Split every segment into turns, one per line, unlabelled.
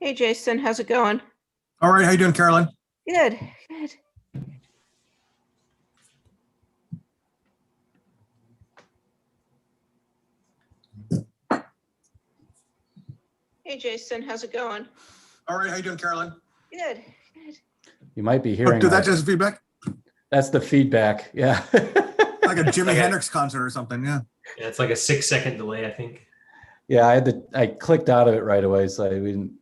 Hey, Jason, how's it going?
All right, how you doing, Carolyn?
Good, good. Hey, Jason, how's it going?
All right, how you doing, Carolyn?
Good, good.
You might be hearing.
Did that just feedback?
That's the feedback. Yeah.
Like a Jimi Hendrix concert or something. Yeah.
Yeah, it's like a 6-second delay, I think.
Yeah, I clicked out of it right away, so we didn't.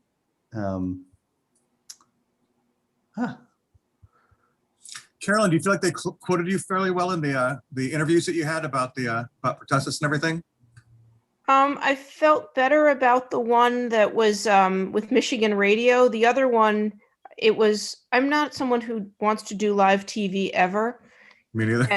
Carolyn, do you feel like they quoted you fairly well in the interviews that you had about about pertussis and everything?
I felt better about the one that was with Michigan Radio. The other one, I'm not someone who wants to do live TV ever.
Me neither.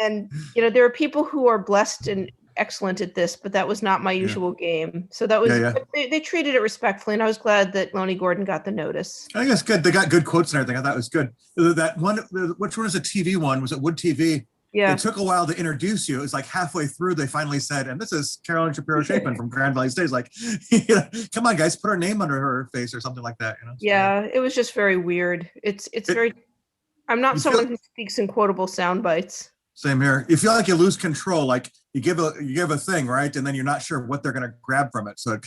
And there are people who are blessed and excellent at this, but that was not my usual game. So that was, They treated it respectfully, and I was glad that Lonnie Gordon got the notice.
I think that's good. They got good quotes and everything. I thought it was good. That one, which one was a TV one? Was it Wood TV?
Yeah.
It took a while to introduce you. It was like halfway through, they finally said, and this is Carolyn Shapiro-Chapin from Grand Valley State. Like, come on, guys, put her name under her face or something like that.
Yeah, it was just very weird. It's very, I'm not someone who speaks in quotable sound bites.
Same here. You feel like you lose control, like you give a thing, right? And then you're not sure what they're going to grab from it. So you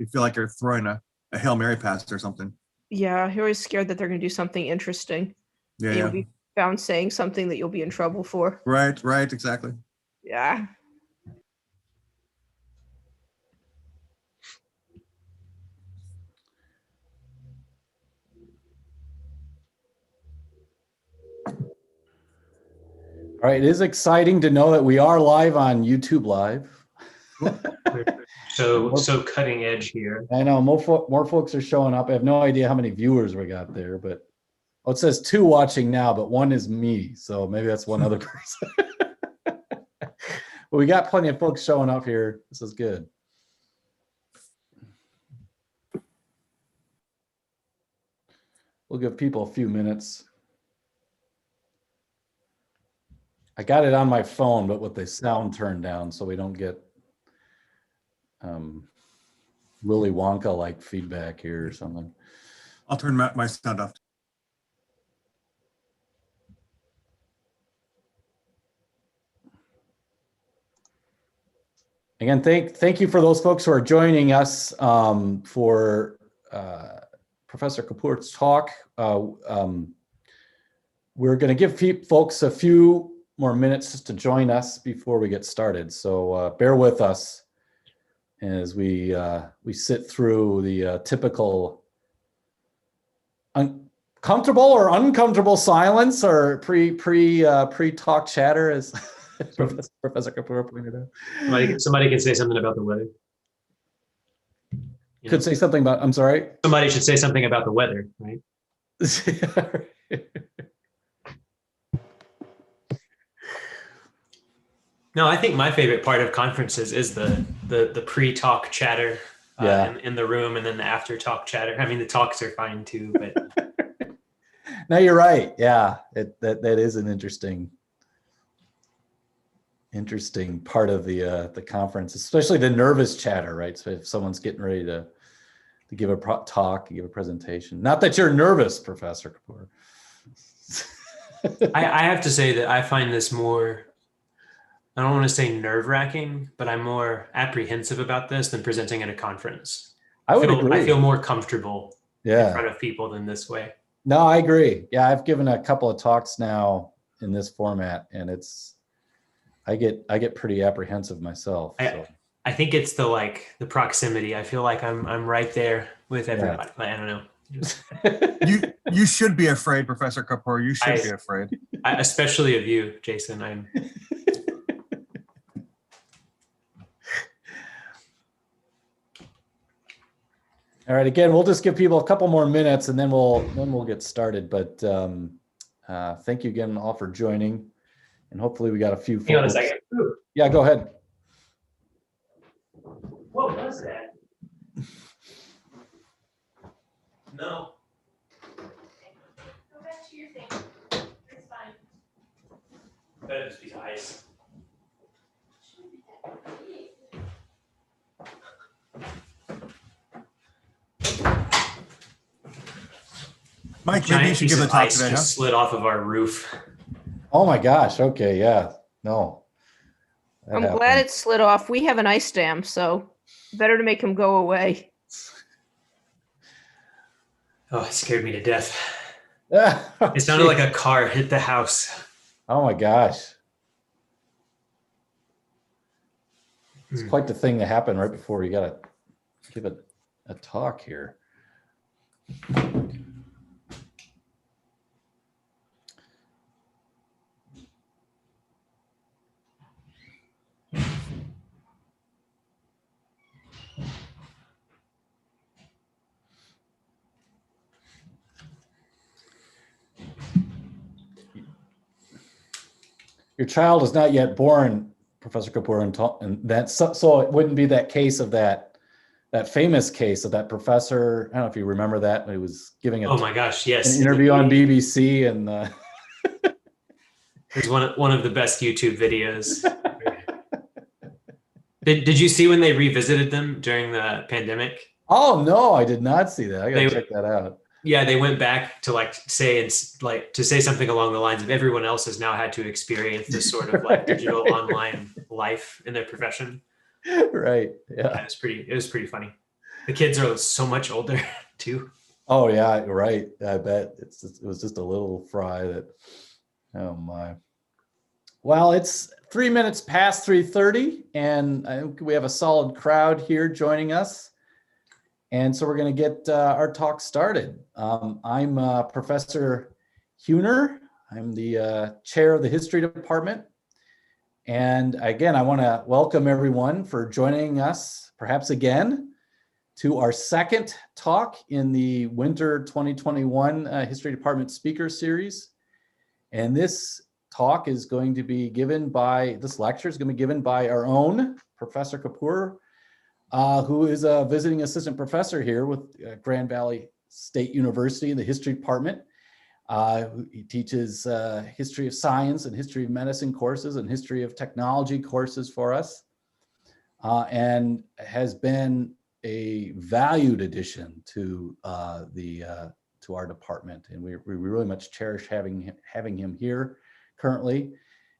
feel like you're throwing a Hail Mary pass or something.
Yeah, you're always scared that they're going to do something interesting.
Yeah.
You'll be found saying something that you'll be in trouble for.
Right, exactly.
Yeah.
All right, it is exciting to know that we are live on YouTube Live.
So cutting edge here.
I know more folks are showing up. I have no idea how many viewers we got there, but it says 2 watching now, but 1 is me, so maybe that's one other person. But we got plenty of folks showing up here. This is good. We'll give people a few minutes. I got it on my phone, but with the sound turned down so we don't get Willy Wonka-like feedback here or something.
I'll turn my sound off.
Again, thank you for those folks who are joining us for Professor Kapoor's talk. We're going to give folks a few more minutes just to join us before we get started. So bear with us as we sit through the typical comfortable or uncomfortable silence or pre-talk chatter, as Professor Kapoor pointed out.
Somebody can say something about the weather.
Could say something about, I'm sorry?
Somebody should say something about the weather, right? No, I think my favorite part of conferences is the pre-talk chatter in the room, and then the after-talk chatter. I mean, the talks are fine too, but
no, you're right. Yeah, that is an interesting part of the conference, especially the nervous chatter, right? So if someone's getting ready to give a talk, give a presentation. Not that you're nervous, Professor Kapoor.
I have to say that I find this more, I don't want to say nerve-wracking, but I'm more apprehensive about this than presenting at a conference.
I would agree.
I feel more comfortable in front of people than this way.
No, I agree. Yeah, I've given a couple of talks now in this format, and I get pretty apprehensive myself.
I think it's the proximity. I feel like I'm right there with everybody. I don't know.
You should be afraid, Professor Kapoor. You should be afraid.
Especially of you, Jason.
All right. Again, we'll just give people a couple more minutes, and then we'll get started. But thank you again all for joining, and hopefully we got a few.
Hang on a second.
Yeah, go ahead.
What was that? No.
Go back to your thing. It's fine.
Better just be ice.
Mike, maybe you
Giant
should
piece
give the
of
talk
ice
today, huh?
just slid off of our roof.
Oh my gosh. Okay. Yeah. No. That
I'm glad
happened.
it slid off. We have an ice dam, so better to make him go away.
Oh, it scared me to death.
Oh,
It sounded like
geez.
a car hit the house.
Oh my gosh. It's
Hmm.
quite the thing to happen right before you got to give it a talk here. Your child is not yet born, Professor Kapoor, and that's so it wouldn't be that case of that famous case of that professor. I don't know if you remember that. He was giving
Oh my gosh,
an
yes.
interview on BBC, and
It was one of the best YouTube videos. Did you see when they revisited them during the pandemic?
oh no, I did not see that. I gotta
They
check that out.
Yeah, they went back to say something along the lines of everyone else has now had to experience this sort of like digital online life in their profession.
Right. Yeah.
It was pretty funny. The kids are so much older too.
Oh yeah, right. I bet it was just a little fry that. Oh my. Well, it's 3 minutes past 3:30, and I think we have a solid crowd here joining us. And so we're going to get our talk started. I'm Professor Huner. I'm the chair of the history department. And again, I want to welcome everyone for joining us, perhaps again, to our second talk in the winter 2021 history department speaker series. And this talk is going to be given by, this lecture is going to be given by our own Professor Kapoor, who is a visiting assistant professor here with Grand Valley State University in the history department. He teaches history of science and history of medicine courses and history of technology courses for us, and has been a valued addition to to our department. And we really much cherish having him here currently.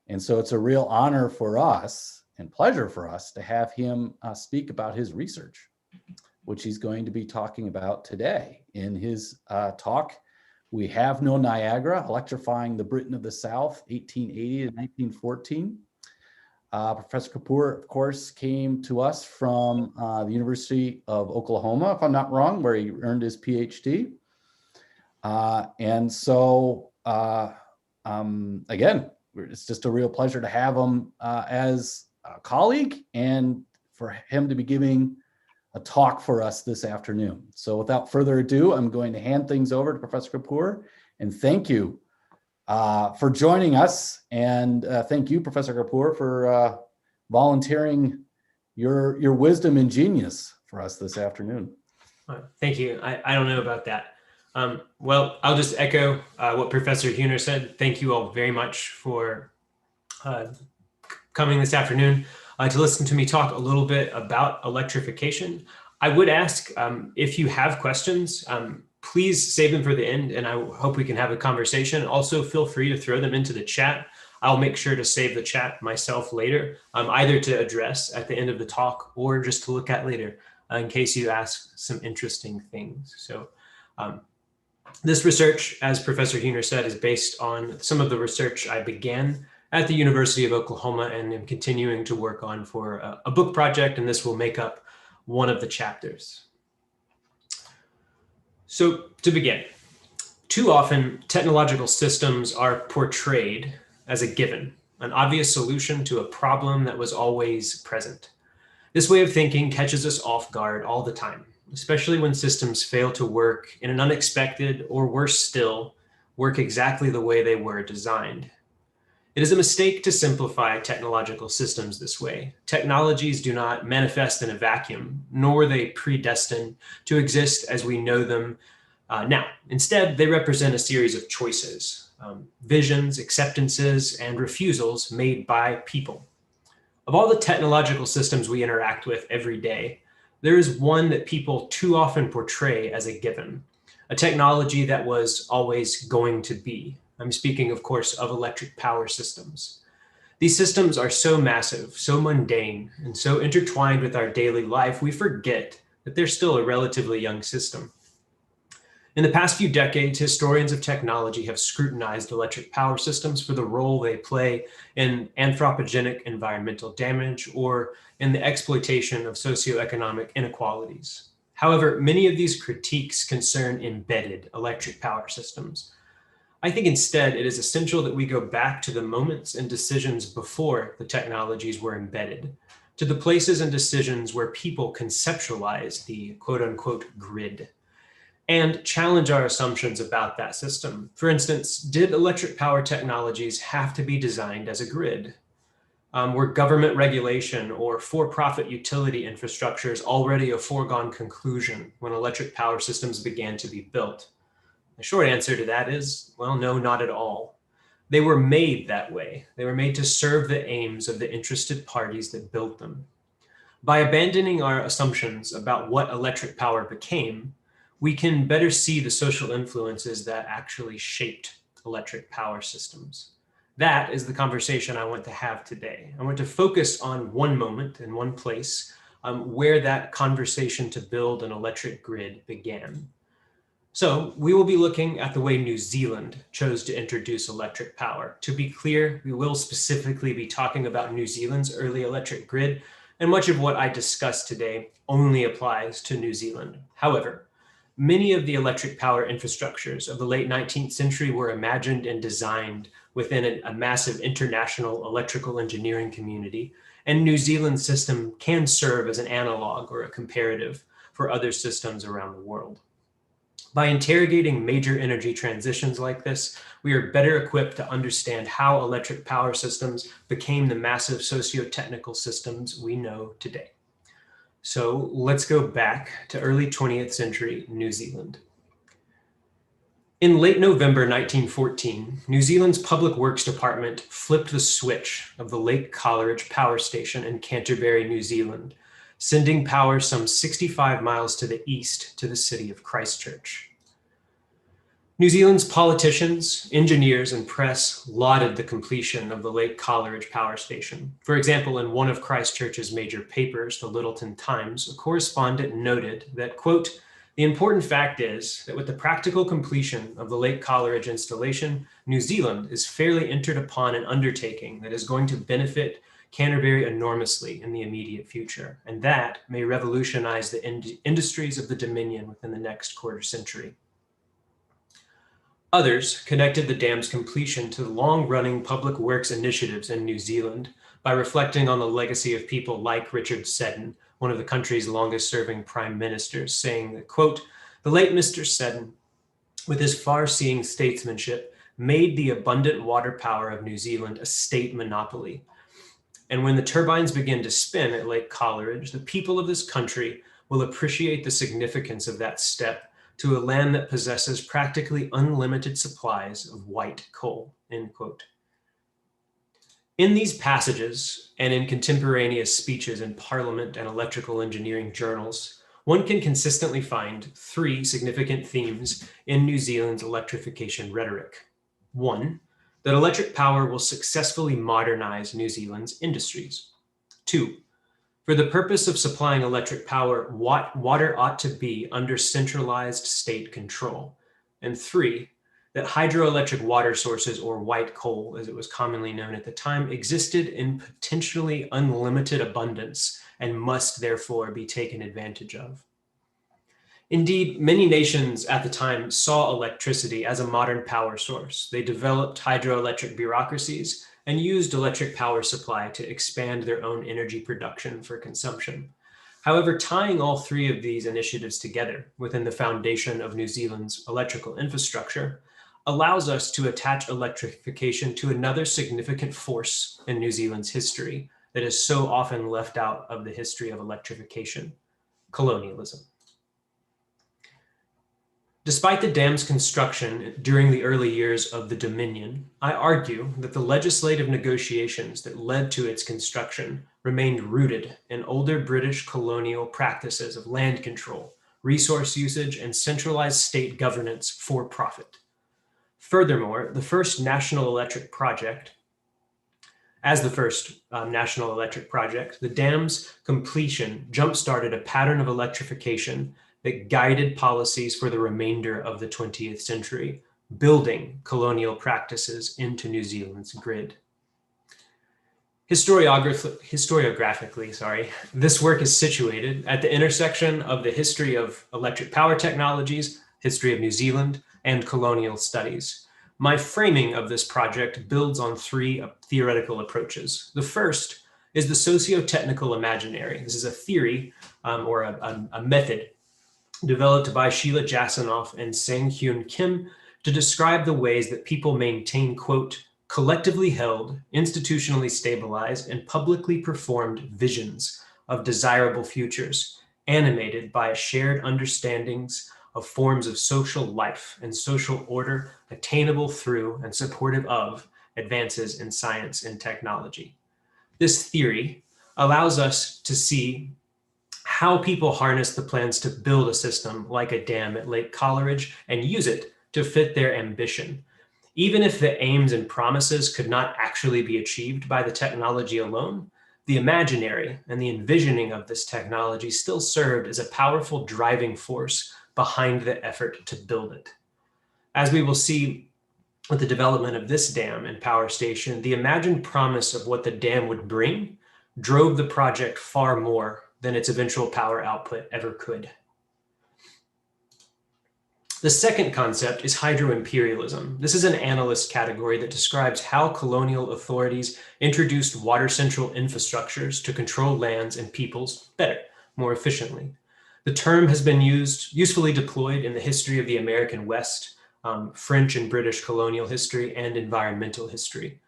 And so it's a real honor for us and pleasure for us to have him speak about his research, which he's going to be talking about today in his talk. We Have No Niagara, Electrifying the Britain of the South, 1880 to 1914. Professor Kapoor, of course, came to us from the University of Oklahoma, if I'm not wrong, where he earned his PhD. And so, again, it's just a real pleasure to have him as a colleague and for him to be giving a talk for us this afternoon. So without further ado, I'm going to hand things over to Professor Kapoor, and thank you for joining us. And thank you, Professor Kapoor, for volunteering your wisdom and genius for us this afternoon.
Thank you. I don't know about that. Well, I'll just echo what Professor Huner said. Thank you all very much for coming this afternoon to listen to me talk a little bit about electrification. I would ask if you have questions, please save them for the end, and I hope we can have a conversation. Also, feel free to throw them into the chat. I'll make sure to save the chat myself later, either to address at the end of the talk or just to look at later in case you ask some interesting things. So this research, as Professor Huner said, is based on some of the research I began at the University of Oklahoma and am continuing to work on for a book project, and this will make up one of the chapters. So to begin, too often technological systems are portrayed as a given, an obvious solution to a problem that was always present. This way of thinking catches us off guard all the time, especially when systems fail to work in an unexpected, or worse still, work exactly the way they were designed. It is a mistake to simplify technological systems this way. Technologies do not manifest in a vacuum, nor were they predestined to exist as we know them now. Instead, they represent a series of choices, visions, acceptances, and refusals made by people. Of all the technological systems we interact with every day, there is one that people too often portray as a given, a technology that was always going to be. I'm speaking, of course, of electric power systems. These systems are so massive, so mundane, and so intertwined with our daily life, we forget that they're still a relatively young system. In the past few decades, historians of technology have scrutinized electric power systems for the role they play in anthropogenic environmental damage or in the exploitation of socioeconomic inequalities. However, many of these critiques concern embedded electric power systems. I think instead it is essential that we go back to the moments and decisions before the technologies were embedded, to the places and decisions where people conceptualized the quote unquote grid, and challenge our assumptions about that system. For instance, did electric power technologies have to be designed as a grid? Were government regulation or for-profit utility infrastructures already a foregone conclusion when electric power systems began to be built? The short answer to that is, well, no, not at all. They were made that way. They were made to serve the aims of the interested parties that built them. By abandoning our assumptions about what electric power became, we can better see the social influences that actually shaped electric power systems. That is the conversation I want to have today. I want to focus on one moment and one place where that conversation to build an electric grid began. So we will be looking at the way New Zealand chose to introduce electric power. To be clear, we will specifically be talking about New Zealand's early electric grid, and much of what I discuss today only applies to New Zealand. However, many of the electric power infrastructures of the late 19th century were imagined and designed within a massive international electrical engineering community, and New Zealand's system can serve as an analog or a comparative for other systems around the world. By interrogating major energy transitions like this, we are better equipped to understand how electric power systems became the massive socio-technical systems we know today. So let's go back to early 20th century New Zealand. In late November 1914, New Zealand's Public Works Department flipped the switch of the Lake Coleridge Power Station in Canterbury, New Zealand, sending power some 65 miles to the east to the city of Christchurch. New Zealand's politicians, engineers, and press lauded the completion of the Lake Coleridge Power Station. For example, in one of Christchurch's major papers, the Lyttelton Times, a correspondent noted that, quote, "The important fact is that with the practical completion of the Lake Coleridge installation, New Zealand is fairly entered upon an undertaking that is going to benefit Canterbury enormously in the immediate future, and that may revolutionize the industries of the Dominion within the next quarter century." Others connected the dam's completion to the long-running public works initiatives in New Zealand by reflecting on the legacy of people like Richard Seddon, one of the country's longest-serving prime ministers, saying that, quote, "The late Mr. Seddon, with his far-seeing statesmanship, made the abundant water power of New Zealand a state monopoly. And when the turbines begin to spin at Lake Coleridge, the people of this country will appreciate the significance of that step to a land that possesses practically unlimited supplies of white coal," end quote. In these passages and in contemporaneous speeches in Parliament and electrical engineering journals, one can consistently find three significant themes in New Zealand's electrification rhetoric. One, that electric power will successfully modernize New Zealand's industries. Two, for the purpose of supplying electric power, water ought to be under centralized state control. And three, that hydroelectric water sources, or white coal, as it was commonly known at the time, existed in potentially unlimited abundance and must therefore be taken advantage of. Indeed, many nations at the time saw electricity as a modern power source. They developed hydroelectric bureaucracies and used electric power supply to expand their own energy production for consumption. However, tying all three of these initiatives together within the foundation of New Zealand's electrical infrastructure allows us to attach electrification to another significant force in New Zealand's history that is so often left out of the history of electrification: colonialism. Despite the dam's construction during the early years of the Dominion, I argue that the legislative negotiations that led to its construction remained rooted in older British colonial practices of land control, resource usage, and centralized state governance for profit. Furthermore, the first national electric project, the dam's completion jump-started a pattern of electrification that guided policies for the remainder of the 20th century, building colonial practices into New Zealand's grid. Historiographically, this work is situated at the intersection of the history of electric power technologies, history of New Zealand, and colonial studies. My framing of this project builds on three theoretical approaches. The first is the socio-technical imaginary. This is a theory or a method developed by Sheila Jasanoff and Sang-Hyun Kim to describe the ways that people maintain, quote, collectively held, institutionally stabilized, and publicly performed visions of desirable futures, animated by a shared understandings of forms of social life and social order attainable through and supportive of advances in science and technology. This theory allows us to see how people harness the plans to build a system like a dam at Lake Coleridge and use it to fit their ambition. Even if the aims and promises could not actually be achieved by the technology alone, the imaginary and the envisioning of this technology still served as a powerful driving force behind the effort to build it. As we will see with the development of this dam and power station, the imagined promise of what the dam would bring drove the project far more than its eventual power output ever could. The second concept is hydro-imperialism. This is an analyst category that describes how colonial authorities introduced water-central infrastructures to control lands and peoples better, more efficiently. The term has been usefully deployed in the history of the American West, French and British colonial history, and environmental history.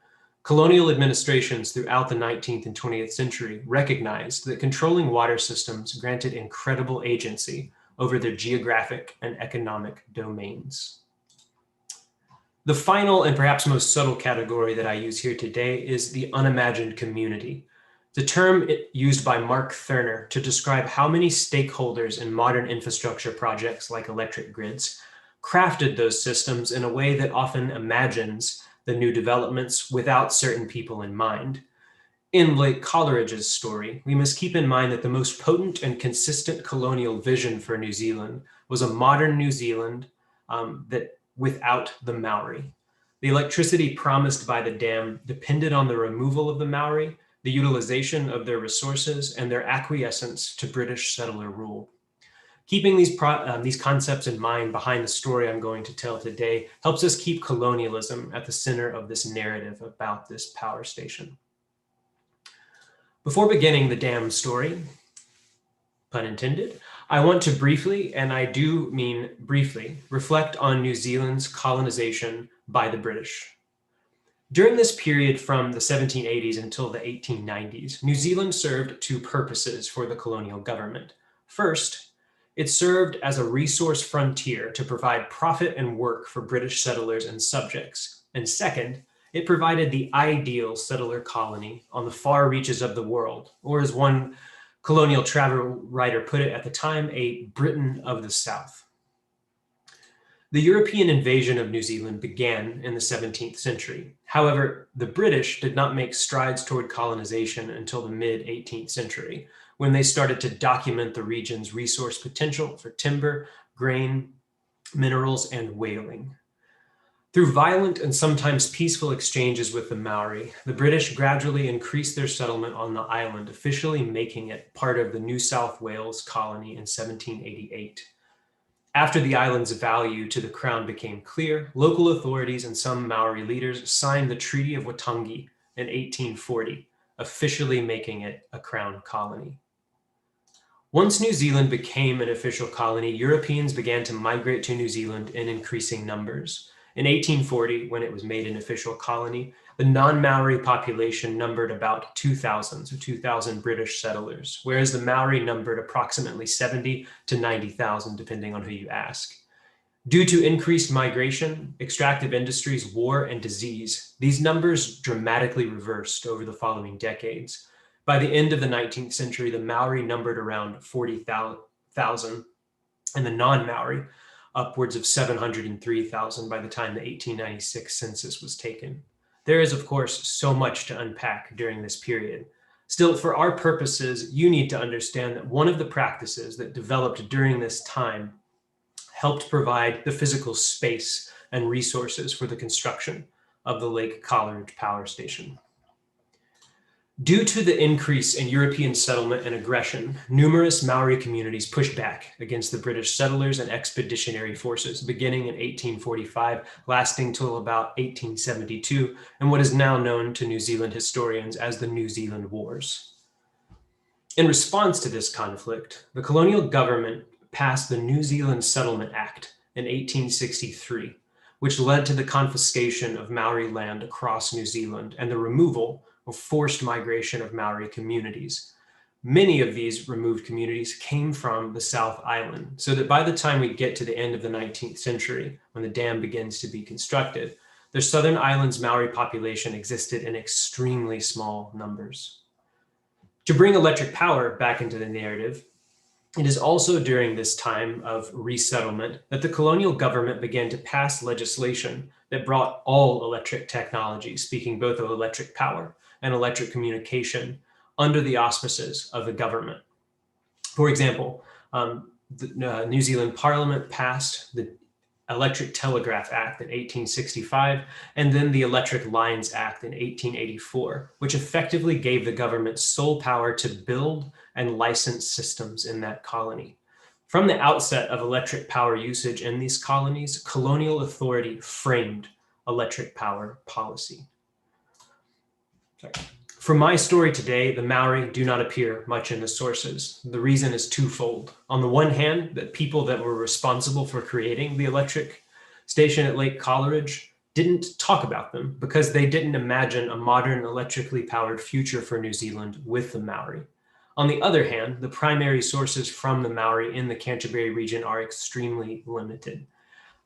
Colonial administrations throughout the 19th and 20th century recognized that controlling water systems granted incredible agency over their geographic and economic domains. The final and perhaps most subtle category that I use here today is the unimagined community. The term used by Mark Thurner to describe how many stakeholders in modern infrastructure projects like electric grids crafted those systems in a way that often imagines the new developments without certain people in mind. In Lake Coleridge's story, we must keep in mind that the most potent and consistent colonial vision for New Zealand was a modern New Zealand that without the Maori. The electricity promised by the dam depended on the removal of the Maori, the utilization of their resources, and their acquiescence to British settler rule. Keeping these concepts in mind behind the story I'm going to tell today helps us keep colonialism at the center of this narrative about this power station. Before beginning the dam story, pun intended, I want to briefly, and I do mean briefly, reflect on New Zealand's colonization by the British. During this period from the 1780s until the 1890s, New Zealand served two purposes for the colonial government. First, it served as a resource frontier to provide profit and work for British settlers and subjects. And second, it provided the ideal settler colony on the far reaches of the world, or as one colonial travel writer put it at the time, a Britain of the South. The European invasion of New Zealand began in the 17th century. However, the British did not make strides toward colonization until the mid-18th century, when they started to document the region's resource potential for timber, grain, minerals, and whaling. Through violent and sometimes peaceful exchanges with the Maori, the British gradually increased their settlement on the island, officially making it part of the New South Wales colony in 1788. After the island's value to the Crown became clear, local authorities and some Maori leaders signed the Treaty of Waitangi in 1840, officially making it a Crown colony. Once New Zealand became an official colony, Europeans began to migrate to New Zealand in increasing numbers. In 1840, when it was made an official colony, the non-Maori population numbered about 2,000, so 2,000 British settlers, whereas the Maori numbered approximately 70 to 90,000, depending on who you ask. Due to increased migration, extractive industries, war, and disease, these numbers dramatically reversed over the following decades. By the end of the 19th century, the Maori numbered around 40,000, and the non-Maori upwards of 703,000 by the time the 1896 census was taken. There is, of course, so much to unpack during this period. Still, for our purposes, you need to understand that one of the practices that developed during this time helped provide the physical space and resources for the construction of the Lake Coleridge Power Station. Due to the increase in European settlement and aggression, numerous Maori communities pushed back against the British settlers and expeditionary forces, beginning in 1845, lasting till about 1872, and what is now known to New Zealand historians as the New Zealand Wars. In response to this conflict, the colonial government passed the New Zealand Settlement Act in 1863, which led to the confiscation of Maori land across New Zealand and the removal of forced migration of Maori communities. Many of these removed communities came from the South Island, so that by the time we get to the end of the 19th century, when the dam begins to be constructed, the Southern Islands Maori population existed in extremely small numbers. To bring electric power back into the narrative, it is also during this time of resettlement that the colonial government began to pass legislation that brought all electric technologies, speaking both of electric power and electric communication, under the auspices of the government. For example, the New Zealand Parliament passed the Electric Telegraph Act in 1865, and then the Electric Lines Act in 1884, which effectively gave the government sole power to build and license systems in that colony. From the outset of electric power usage in these colonies, colonial authority framed electric power policy. For my story today, the Maori do not appear much in the sources. The reason is twofold. On the one hand, the people that were responsible for creating the electric station at Lake Coleridge didn't talk about them because they didn't imagine a modern electrically powered future for New Zealand with the Maori. On the other hand, the primary sources from the Maori in the Canterbury region are extremely limited.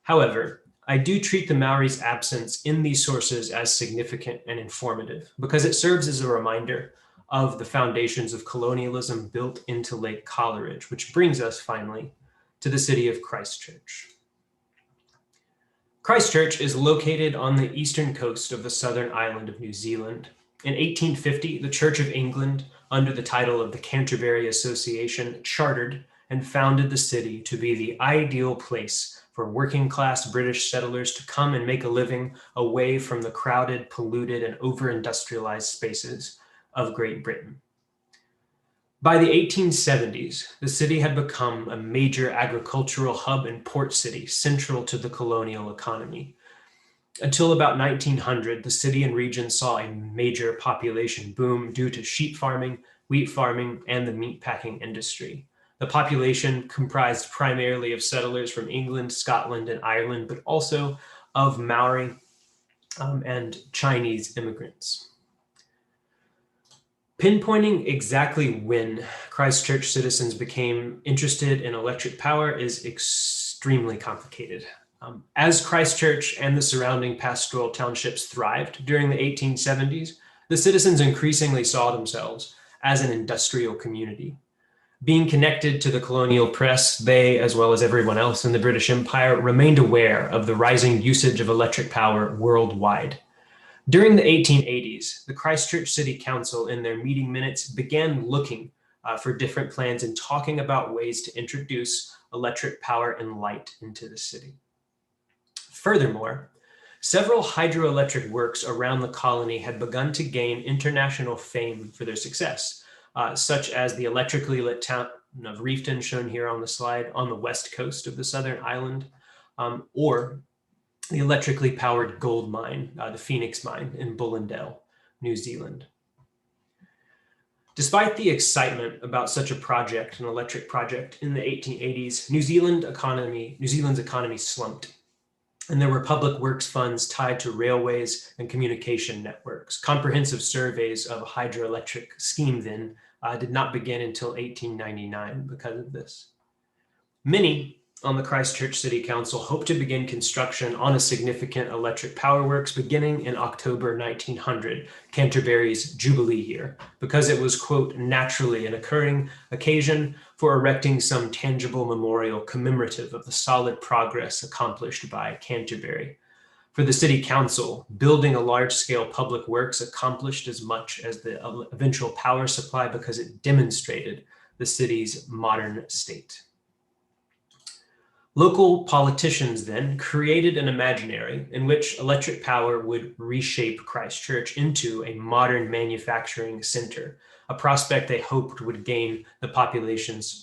However, I do treat the Maori's absence in these sources as significant and informative because it serves as a reminder of the foundations of colonialism built into Lake Coleridge, which brings us finally to the city of Christchurch. Christchurch is located on the eastern coast of the southern island of New Zealand. In 1850, the Church of England, under the title of the Canterbury Association, chartered and founded the city to be the ideal place for working-class British settlers to come and make a living away from the crowded, polluted, and over-industrialized spaces of Great Britain. By the 1870s, the city had become a major agricultural hub and port city central to the colonial economy. Until about 1900, the city and region saw a major population boom due to sheep farming, wheat farming, and the meatpacking industry. The population comprised primarily of settlers from England, Scotland, and Ireland, but also of Maori and Chinese immigrants. Pinpointing exactly when Christchurch citizens became interested in electric power is extremely complicated. As Christchurch and the surrounding pastoral townships thrived during the 1870s, the citizens increasingly saw themselves as an industrial community. Being connected to the colonial press, they, as well as everyone else in the British Empire, remained aware of the rising usage of electric power worldwide. During the 1880s, the Christchurch City Council, in their meeting minutes, began looking for different plans and talking about ways to introduce electric power and light into the city. Furthermore, several hydroelectric works around the colony had begun to gain international fame for their success. Such as the electrically lit town of Reefton, shown here on the slide, on the west coast of the southern island, or the electrically powered gold mine, the Phoenix Mine in Bullendale, New Zealand. Despite the excitement about such a project, an electric project, in the 1880s, New Zealand's economy slumped, and there were public works funds tied to railways and communication networks. Comprehensive surveys of a hydroelectric scheme then did not begin until 1899 because of this. Many on the Christchurch City Council hoped to begin construction on a significant electric power works beginning in October 1900, Canterbury's Jubilee year, because it was, quote, naturally an occurring occasion for erecting some tangible memorial commemorative of the solid progress accomplished by Canterbury. For the City Council, building a large-scale public works accomplished as much as the eventual power supply because it demonstrated the city's modern state. Local politicians then created an imaginary in which electric power would reshape Christchurch into a modern manufacturing center, a prospect they hoped would gain the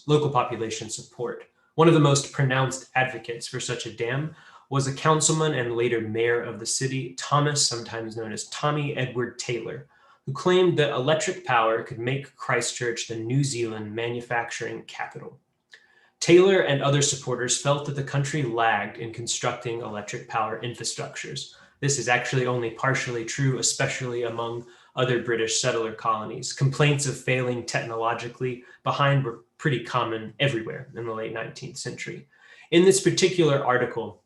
local population's support. One of the most pronounced advocates for such a dam was a councilman and later mayor of the city, Thomas, sometimes known as Tommy Edward Taylor, who claimed that electric power could make Christchurch the New Zealand manufacturing capital. Taylor and other supporters felt that the country lagged in constructing electric power infrastructures. This is actually only partially true, especially among other British settler colonies. Complaints of failing technologically behind were pretty common everywhere in the late 19th century. In this particular article,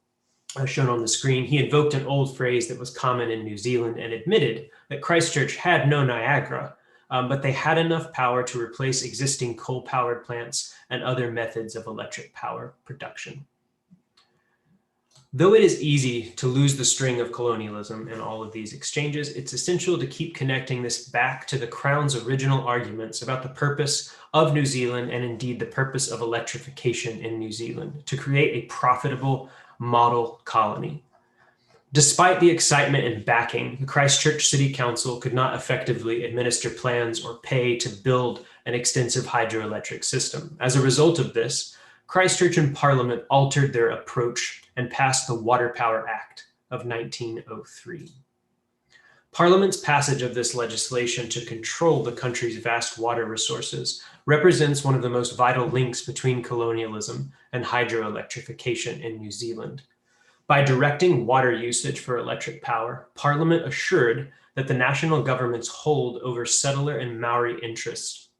shown on the screen, he invoked an old phrase that was common in New Zealand and admitted that Christchurch had no Niagara, but they had enough power to replace existing coal-powered plants and other methods of electric power production. Though it is easy to lose the string of colonialism in all of these exchanges, it's essential to keep connecting this back to the Crown's original arguments about the purpose of New Zealand and indeed the purpose of electrification in New Zealand, to create a profitable model colony. Despite the excitement and backing, the Christchurch City Council could not effectively administer plans or pay to build an extensive hydroelectric system. As a result of this, Christchurch and Parliament altered their approach and passed the Water Power Act of 1903. Parliament's passage of this legislation to control the country's vast water resources represents one of the most vital links between colonialism and hydroelectrification in New Zealand. By directing water usage for electric power, Parliament assured that the national government's hold over settler and Maori interests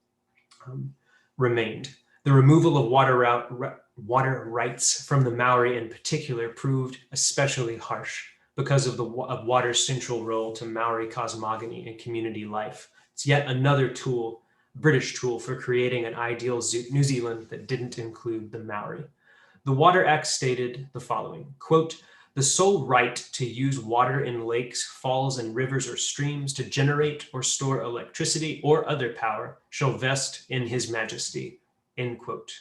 remained. The removal of water rights from the Maori in particular proved especially harsh because of water's central role to Maori cosmogony and community life. It's yet another tool, British tool, for creating an ideal New Zealand that didn't include the Maori. The Water Act stated the following, quote, "The sole right to use water in lakes, falls, and rivers or streams to generate or store electricity or other power shall vest in His Majesty," end quote.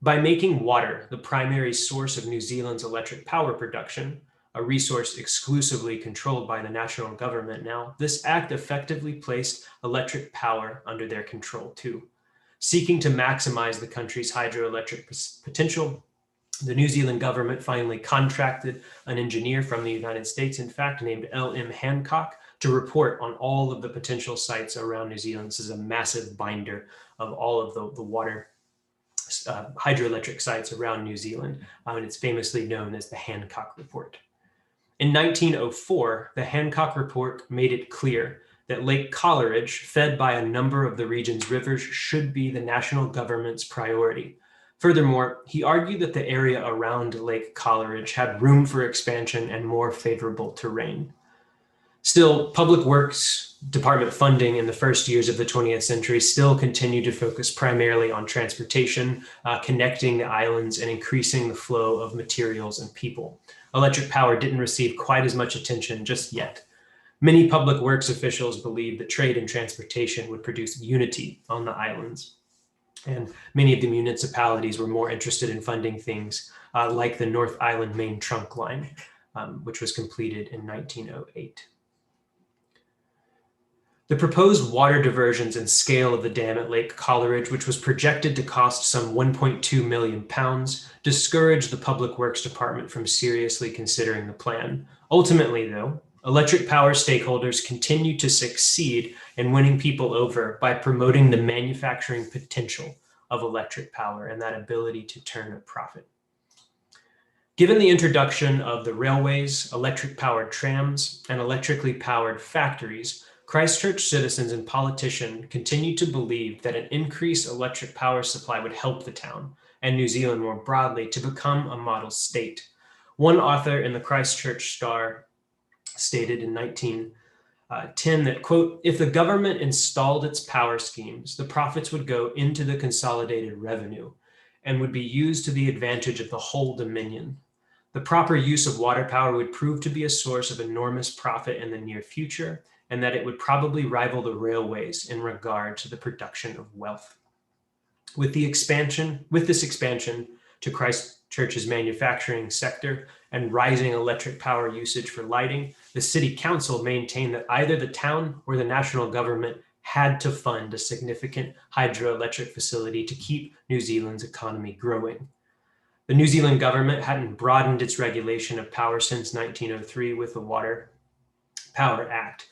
By making water the primary source of New Zealand's electric power production, a resource exclusively controlled by the national government now, this act effectively placed electric power under their control too. Seeking to maximize the country's hydroelectric potential, the New Zealand government finally contracted an engineer from the United States, in fact, named L.M. Hancock, to report on all of the potential sites around New Zealand. This is a massive binder of all of the water hydroelectric sites around New Zealand, and it's famously known as the Hancock Report. In 1904, the Hancock Report made it clear that Lake Coleridge, fed by a number of the region's rivers, should be the national government's priority. Furthermore, he argued that the area around Lake Coleridge had room for expansion and more favorable terrain. Still, public works department funding in the first years of the 20th century still continued to focus primarily on transportation, connecting the islands and increasing the flow of materials and people. Electric power didn't receive quite as much attention just yet. Many public works officials believed that trade and transportation would produce unity on the islands. And many of the municipalities were more interested in funding things like the North Island Main Trunk Line, which was completed in 1908. The proposed water diversions and scale of the dam at Lake Coleridge, which was projected to cost some £1.2 million, discouraged the Public Works Department from seriously considering the plan. Ultimately, though, electric power stakeholders continued to succeed in winning people over by promoting the manufacturing potential of electric power and that ability to turn a profit. Given the introduction of the railways, electric-powered trams, and electrically powered factories, Christchurch citizens and politicians continued to believe that an increased electric power supply would help the town, and New Zealand more broadly to become a model state. One author in the Christchurch Star stated in 1910 that, quote, "If the government installed its power schemes, the profits would go into the consolidated revenue and would be used to the advantage of the whole Dominion. The proper use of water power would prove to be a source of enormous profit in the near future, and that it would probably rival the railways in regard to the production of wealth." With this expansion to Christchurch's manufacturing sector and rising electric power usage for lighting, the city council maintained that either the town or the national government had to fund a significant hydroelectric facility to keep New Zealand's economy growing. The New Zealand government hadn't broadened its regulation of power since 1903 with the Water Power Act.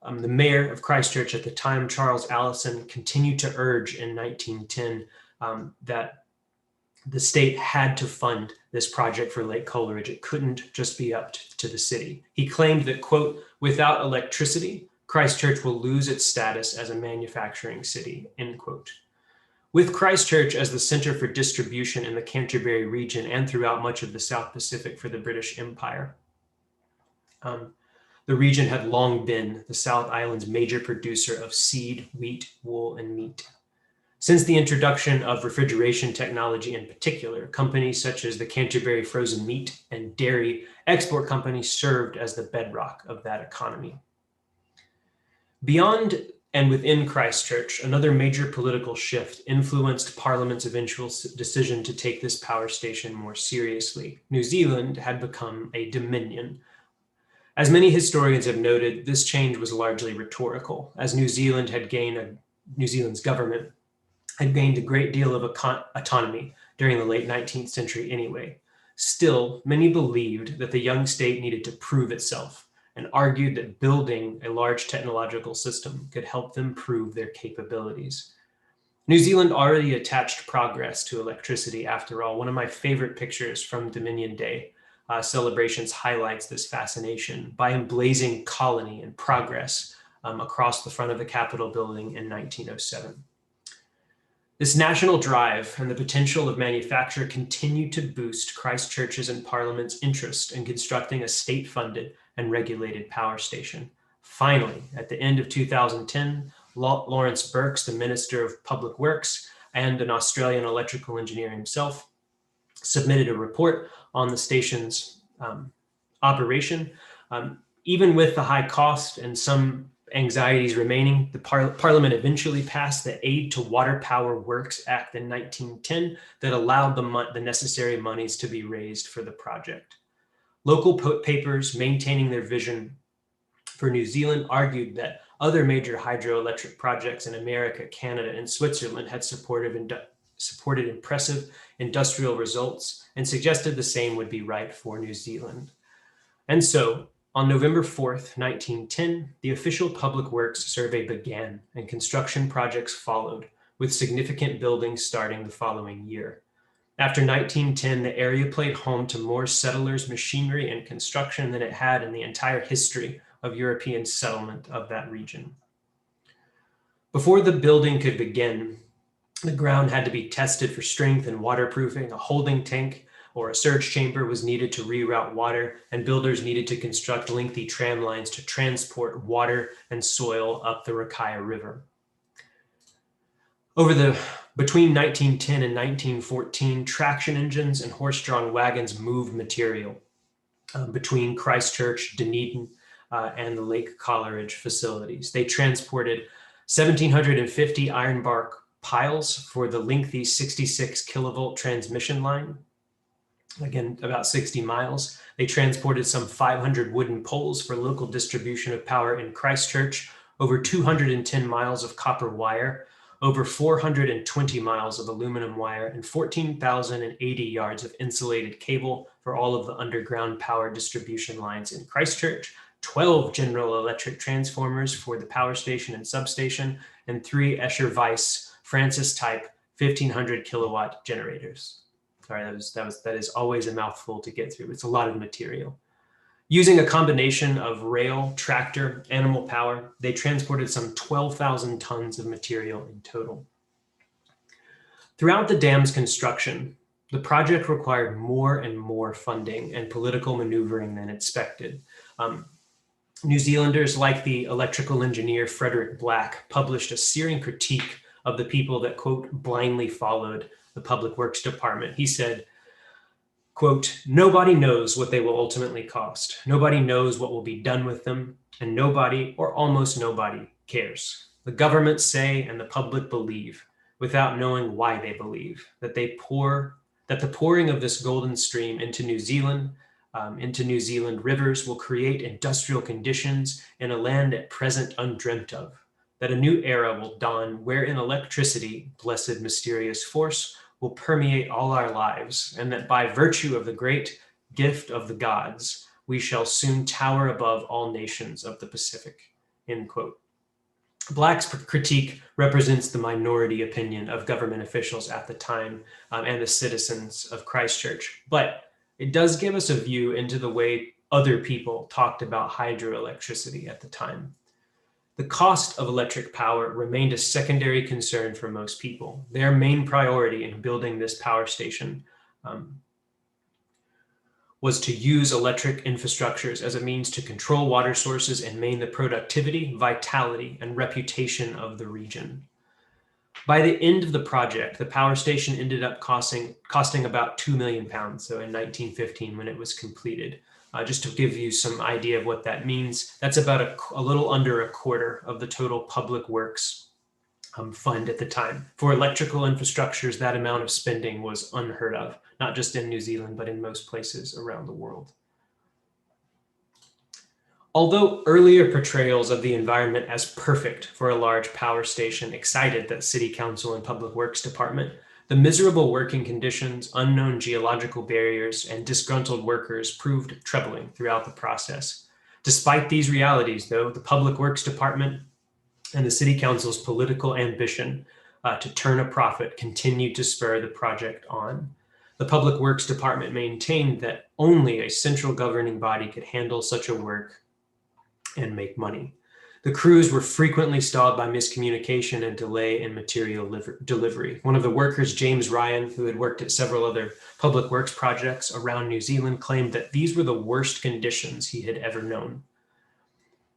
The mayor of Christchurch at the time, Charles Allison, continued to urge in 1910 that the state had to fund this project for Lake Coleridge. It couldn't just be up to the city. He claimed that, quote, "Without electricity, Christchurch will lose its status as a manufacturing city," end quote. With Christchurch as the center for distribution in the Canterbury region and throughout much of the South Pacific for the British Empire, the region had long been the South Island's major producer of seed, wheat, wool, and meat. Since the introduction of refrigeration technology in particular, companies such as the Canterbury Frozen Meat and Dairy Export Company served as the bedrock of that economy. Beyond and within Christchurch, another major political shift influenced Parliament's eventual decision to take this power station more seriously. New Zealand had become a dominion. As many historians have noted, this change was largely rhetorical, as New Zealand's government had gained a great deal of autonomy during the late 19th century anyway. Still, many believed that the young state needed to prove itself and argued that building a large technological system could help them prove their capabilities. New Zealand already attached progress to electricity, after all. One of my favorite pictures from Dominion Day celebrations highlights this fascination by emblazing colony and progress across the front of the Capitol building in 1907. This national drive and the potential of manufacture continued to boost Christchurch's and Parliament's interest in constructing a state-funded and regulated power station. Finally, at the end of 2010, Lawrence Burks, the Minister of Public Works and an Australian electrical engineer himself, submitted a report on the station's operation. Even with the high cost and some anxieties remaining, the Parliament eventually passed the Aid to Water Power Works Act in 1910 that allowed the necessary monies to be raised for the project. Local papers maintaining their vision for New Zealand argued that other major hydroelectric projects in America, Canada, and Switzerland had supported impressive industrial results and suggested the same would be right for New Zealand. And so, on November 4th, 1910, the official Public Works survey began and construction projects followed, with significant buildings starting the following year. After 1910, the area played home to more settlers, machinery, and construction than it had in the entire history of European settlement of that region. Before the building could begin, the ground had to be tested for strength and waterproofing. A holding tank or a surge chamber was needed to reroute water, and builders needed to construct lengthy tram lines to transport water and soil up the Rakaia River. Between 1910 and 1914, traction engines and horse-drawn wagons moved material between Christchurch, Dunedin, and the Lake Coleridge facilities. They transported 1,750 iron bar piles for the lengthy 66 kilovolt transmission line, again, about 60 miles. They transported some 500 wooden poles for local distribution of power in Christchurch, over 210 miles of copper wire, over 420 miles of aluminum wire, and 14,080 yards of insulated cable for all of the underground power distribution lines in Christchurch, 12 General Electric transformers for the power station and substation, and 3 Escher Weiss Francis type 1,500 kilowatt generators. Sorry, that is always a mouthful to get through. It's a lot of material. Using a combination of rail, tractor, animal power, they transported some 12,000 tons of material in total. Throughout the dam's construction, the project required more and more funding and political maneuvering than expected. New Zealanders like the electrical engineer Frederick Black published a searing critique of the people that, quote, blindly followed the Public Works Department. He said, quote, nobody knows what they will ultimately cost. Nobody knows what will be done with them, and nobody or almost nobody cares. The governments say and the public believe, without knowing why they believe, that the pouring of this golden stream into New Zealand rivers will create industrial conditions in a land at present undreamt of, that a new era will dawn wherein electricity, blessed mysterious force, will permeate all our lives, and that by virtue of the great gift of the gods, we shall soon tower above all nations of the Pacific, end quote. Black's critique represents the minority opinion of government officials at the time and the citizens of Christchurch, but it does give us a view into the way other people talked about hydroelectricity at the time. The cost of electric power remained a secondary concern for most people. Their main priority in building this power station was to use electric infrastructures as a means to control water sources and maintain the productivity, vitality, and reputation of the region. By the end of the project, the power station ended up costing about £2 million, so in 1915 when it was completed. Just to give you some idea of what that means, that's about a little under a quarter of the total public works fund at the time. For electrical infrastructures, that amount of spending was unheard of, not just in New Zealand, but in most places around the world. Although earlier portrayals of the environment as perfect for a large power station excited the City Council and Public Works Department, the miserable working conditions, unknown geological barriers, and disgruntled workers proved troubling throughout the process. Despite these realities, though, the Public Works Department and the City Council's political ambition to turn a profit continued to spur the project on. The Public Works Department maintained that only a central governing body could handle such a work and make money. The crews were frequently stalled by miscommunication and delay in material delivery. One of the workers, James Ryan, who had worked at several other public works projects around New Zealand, claimed that these were the worst conditions he had ever known.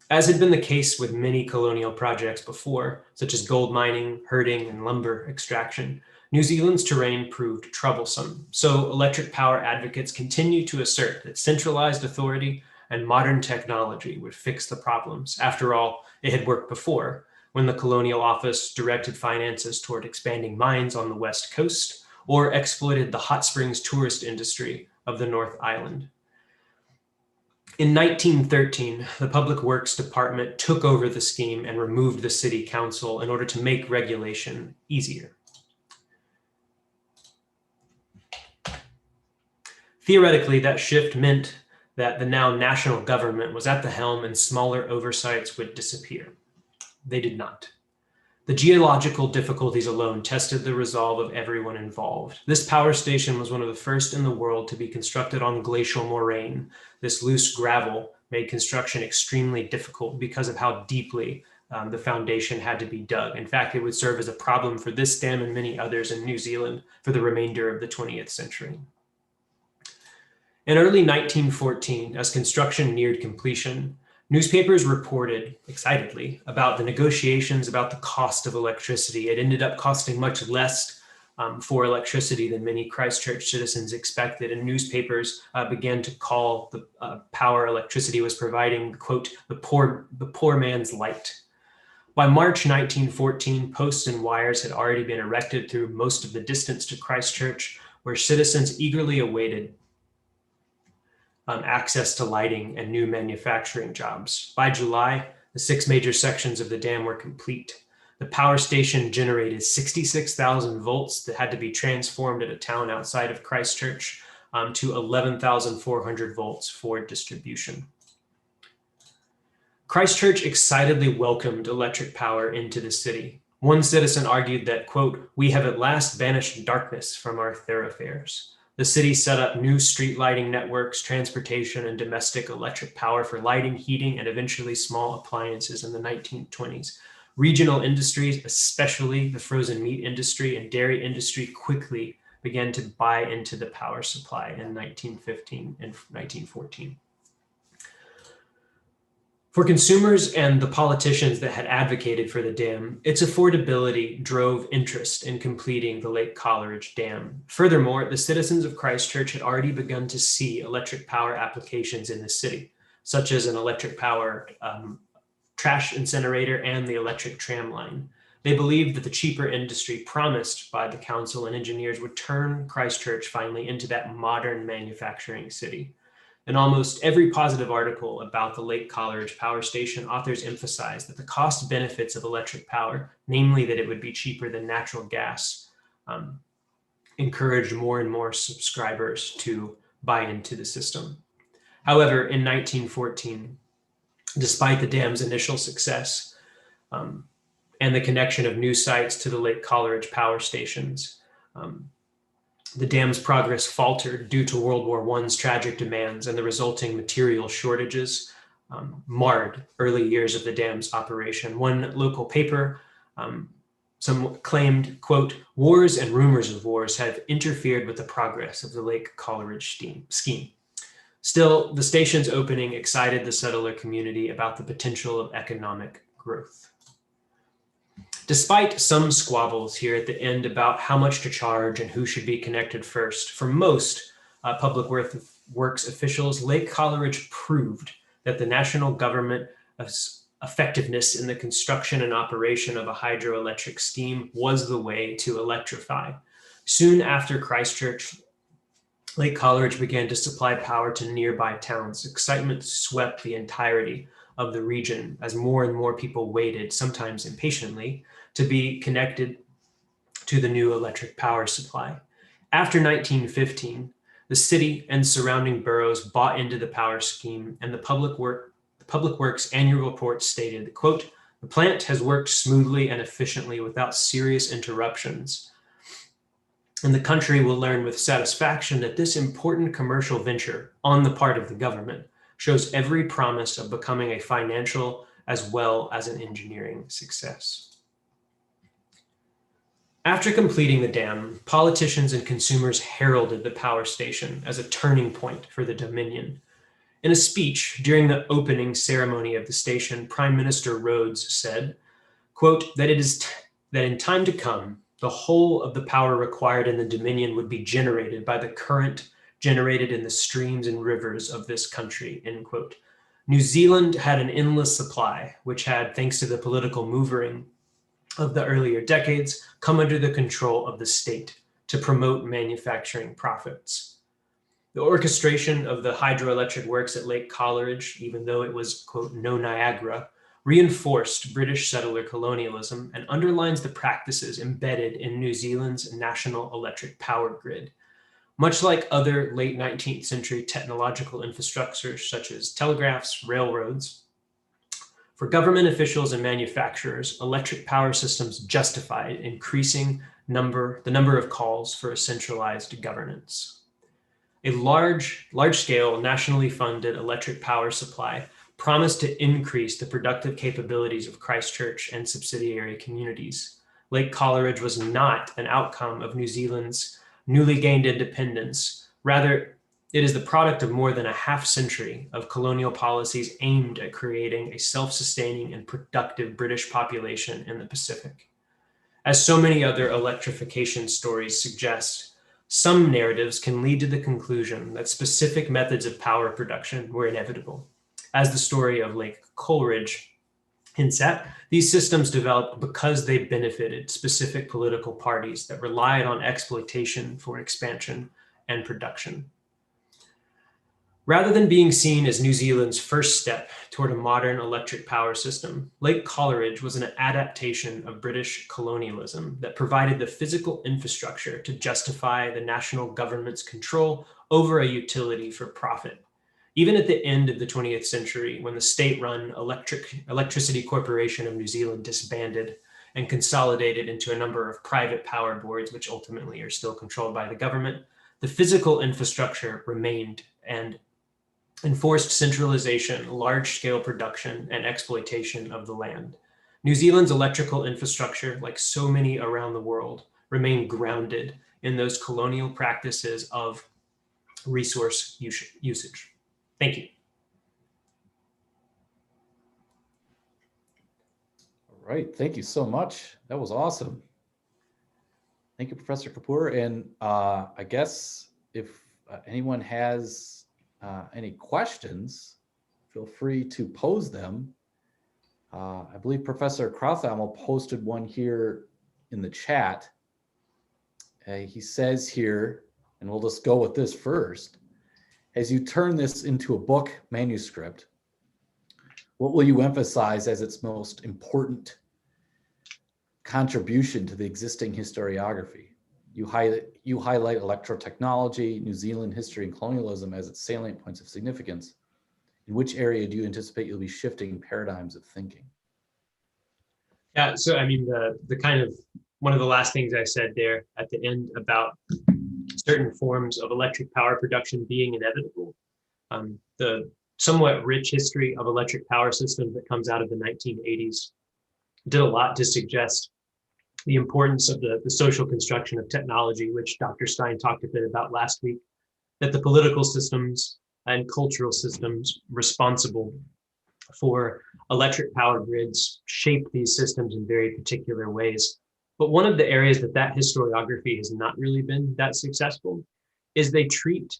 As had been the case with many colonial projects before, such as gold mining, herding, and lumber extraction, New Zealand's terrain proved troublesome. So electric power advocates continued to assert that centralized authority and modern technology would fix the problems. After all, it had worked before, when the Colonial Office directed finances toward expanding mines on the West Coast or exploited the hot springs tourist industry of the North Island. In 1913, the Public Works Department took over the scheme and removed the City Council in order to make regulation easier. Theoretically, that shift meant that the now national government was at the helm and smaller oversights would disappear. They did not. The geological difficulties alone tested the resolve of everyone involved. This power station was one of the first in the world to be constructed on glacial moraine. This loose gravel made construction extremely difficult because of how deeply the foundation had to be dug. In fact, it would serve as a problem for this dam and many others in New Zealand for the remainder of the 20th century. In early 1914, as construction neared completion, newspapers reported excitedly about the negotiations about the cost of electricity. It ended up costing much less for electricity than many Christchurch citizens expected, and newspapers began to call the power electricity was providing, quote, the poor man's light. By March 1914, posts and wires had already been erected through most of the distance to Christchurch, where citizens eagerly awaited access to lighting and new manufacturing jobs. By July, the 6 major sections of the dam were complete. The power station generated 66,000 volts that had to be transformed at a town outside of Christchurch to 11,400 volts for distribution. Christchurch excitedly welcomed electric power into the city. One citizen argued that, quote, we have at last banished darkness from our thoroughfares. The city set up new street lighting networks, transportation, and domestic electric power for lighting, heating, and eventually small appliances in the 1920s. Regional industries, especially the frozen meat industry and dairy industry, quickly began to buy into the power supply in 1915 and 1914. For consumers and the politicians that had advocated for the dam, its affordability drove interest in completing the Lake Coleridge Dam. Furthermore, the citizens of Christchurch had already begun to see electric power applications in the city, such as an electric power trash incinerator and the electric tram line. They believed that the cheaper industry promised by the council and engineers would turn Christchurch finally into that modern manufacturing city. In almost every positive article about the Lake Coleridge Power Station, authors emphasized that the cost benefits of electric power, namely that it would be cheaper than natural gas, encouraged more and more subscribers to buy into the system. However, in 1914, despite the dam's initial success and the connection of new sites to the Lake Coleridge power stations, the dam's progress faltered due to World War I's tragic demands, and the resulting material shortages marred early years of the dam's operation. One local paper, some claimed, quote, "Wars and rumors of wars have interfered with the progress of the Lake Coleridge scheme." Still, the station's opening excited the settler community about the potential of economic growth. Despite some squabbles here at the end about how much to charge and who should be connected first, for most public works officials, Lake Coleridge proved that the national government's effectiveness in the construction and operation of a hydroelectric scheme was the way to electrify. Soon after Christchurch, Lake Coleridge began to supply power to nearby towns. Excitement swept the entirety of the region as more and more people waited, sometimes impatiently, to be connected to the new electric power supply. After 1915, the city and surrounding boroughs bought into the power scheme, and the Public Works annual report stated, quote, "The plant has worked smoothly and efficiently without serious interruptions. And the country will learn with satisfaction that this important commercial venture on the part of the government shows every promise of becoming a financial as well as an engineering success." After completing the dam, politicians and consumers heralded the power station as a turning point for the Dominion. In a speech during the opening ceremony of the station, Prime Minister Rhodes said, quote, that in time to come, the whole of the power required in the Dominion would be generated by the current generated in the streams and rivers of this country, end quote. New Zealand had an endless supply, which had, thanks to the political maneuvering of the earlier decades, come under the control of the state to promote manufacturing profits. The orchestration of the hydroelectric works at Lake Coleridge, even though it was, quote, no Niagara, reinforced British settler colonialism and underlines the practices embedded in New Zealand's national electric power grid. Much like other late 19th century technological infrastructures such as telegraphs, railroads, for government officials and manufacturers, electric power systems justified increasing the number of calls for a centralized governance. A large-scale, nationally funded electric power supply promised to increase the productive capabilities of Christchurch and subsidiary communities. Lake Coleridge was not an outcome of New Zealand's newly gained independence. Rather, it is the product of more than a half century of colonial policies aimed at creating a self-sustaining and productive British population in the Pacific. As so many other electrification stories suggest, some narratives can lead to the conclusion that specific methods of power production were inevitable. As the story of Lake Coleridge hints at, these systems developed because they benefited specific political parties that relied on exploitation for expansion and production. Rather than being seen as New Zealand's first step toward a modern electric power system, Lake Coleridge was an adaptation of British colonialism that provided the physical infrastructure to justify the national government's control over a utility for profit. Even at the end of the 20th century, when the state-run Electricity Corporation of New Zealand disbanded and consolidated into a number of private power boards, which ultimately are still controlled by the government, the physical infrastructure remained and enforced centralization, large-scale production, and exploitation of the land. New Zealand's electrical infrastructure, like so many around the world, remain grounded in those colonial practices of resource usage. Thank you.
All right, thank you so much. That was awesome. Thank you, Professor Kapoor. And I guess if anyone has any questions, feel free to pose them. I believe Professor Krauthamel posted one here in the chat. He says here, and we'll just go with this first, as you turn this into a book manuscript, what will you emphasize as its most important contribution to the existing historiography? You highlight electrotechnology, New Zealand history, and colonialism as its salient points of significance. In which area do you anticipate you'll be shifting paradigms of thinking?
Yeah, so I mean, the kind of one of the last things I said there at the end about certain forms of electric power production being inevitable, the somewhat rich history of electric power systems that comes out of the 1980s did a lot to suggest the importance of the social construction of technology, which Dr. Stein talked a bit about last week, that the political systems and cultural systems responsible for electric power grids shape these systems in very particular ways. But one of the areas that historiography has not really been that successful is they treat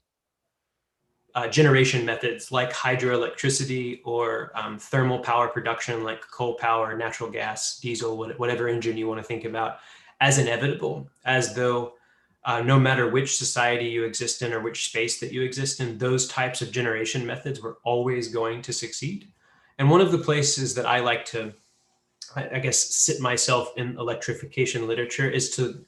generation methods like hydroelectricity or thermal power production like coal power, natural gas, diesel, whatever engine you want to think about, as inevitable, as though no matter which society you exist in or which space that you exist in, those types of generation methods were always going to succeed. And one of the places that I like to, I guess, sit myself in electrification literature is to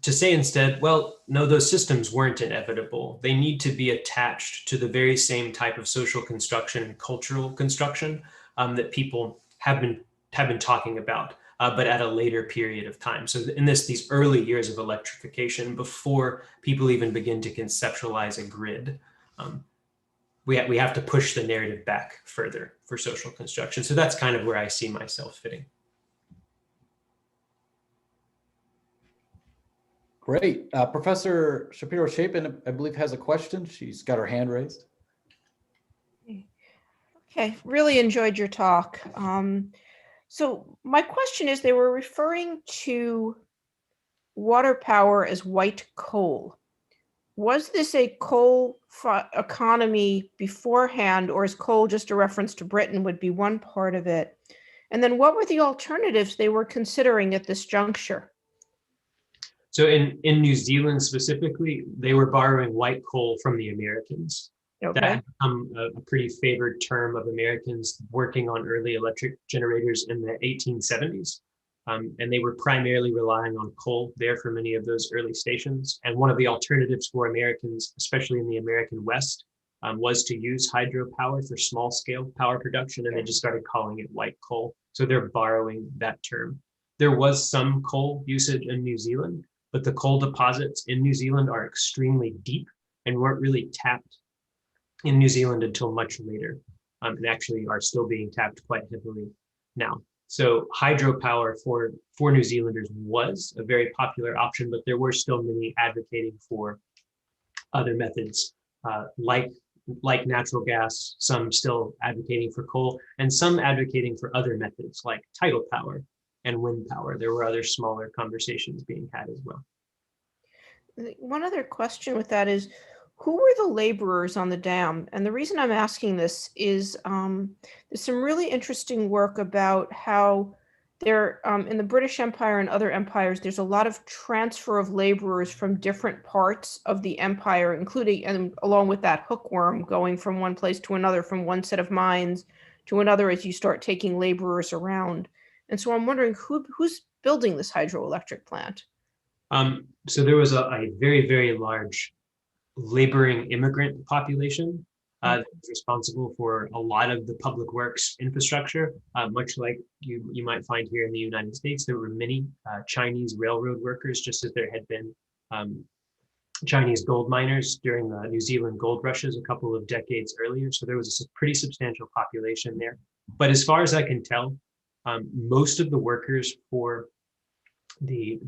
say instead, well, no, those systems weren't inevitable. They need to be attached to the very same type of social construction and cultural construction that people have been talking about, but at a later period of time. So in these early years of electrification, before people even begin to conceptualize a grid, we have to push the narrative back further for social construction. So that's kind of where I see myself fitting.
Great. Professor Shapiro-Chapin, I believe, has a question. She's got her hand raised.
Okay, really enjoyed your talk. So my question is, they were referring to water power as white coal. Was this a coal economy beforehand, or is coal just a reference to Britain would be one part of it? And then what were the alternatives they were considering at this juncture?
So in New Zealand specifically, they were borrowing white coal from the Americans.
Okay.
That had become a pretty favored term of Americans working on early electric generators in the 1870s. And they were primarily relying on coal there for many of those early stations. And one of the alternatives for Americans, especially in the American West, was to use hydropower for small scale power production. And they just started calling it white coal. So they're borrowing that term. There was some coal usage in New Zealand, but the coal deposits in New Zealand are extremely deep and weren't really tapped in New Zealand until much later, and actually are still being tapped quite heavily now. So hydropower for New Zealanders was a very popular option, but there were still many advocating for other methods like natural gas, some still advocating for coal, and some advocating for other methods like tidal power and wind power. There were other smaller conversations being had as well.
One other question with that is, who were the laborers on the dam? And the reason I'm asking this is there's some really interesting work about how there, in the British Empire and other empires, there's a lot of transfer of laborers from different parts of the empire, including, and along with that hookworm going from one place to another, from one set of mines to another as you start taking laborers around. And so I'm wondering who's building this hydroelectric plant?
So there was a very, very large laboring immigrant population that was responsible for a lot of the public works infrastructure, much like you might find here in the United States. There were many Chinese railroad workers, just as there had been Chinese gold miners during the New Zealand gold rushes a couple of decades earlier. So there was a pretty substantial population there. But as far as I can tell, Most of the workers for the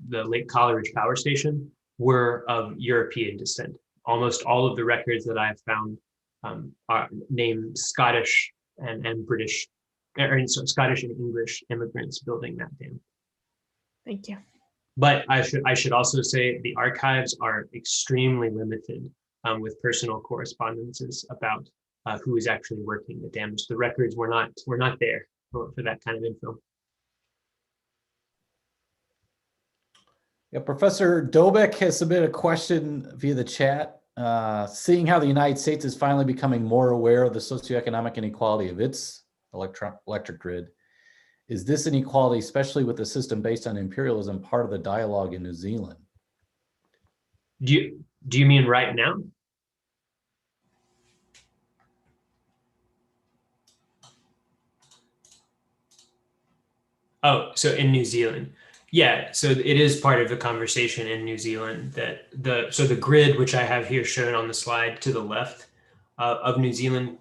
Lake Coleridge Power Station were of European descent. Almost all of the records that I've found are named Scottish and British, or so Scottish and English immigrants building that dam.
Thank you.
But I should also say the archives are extremely limited with personal correspondences about who is actually working the dams. The records were not there for that kind of info.
Yeah, Professor Dobek has submitted a question via the chat. Seeing how the United States is finally becoming more aware of the socioeconomic inequality of its electric grid, is this inequality, especially with the system based on imperialism, part of the dialogue in New Zealand?
Do you mean right now? Oh, so in New Zealand. Yeah, so it is part of the conversation in New Zealand that the grid, which I have here shown on the slide to the left of New Zealand,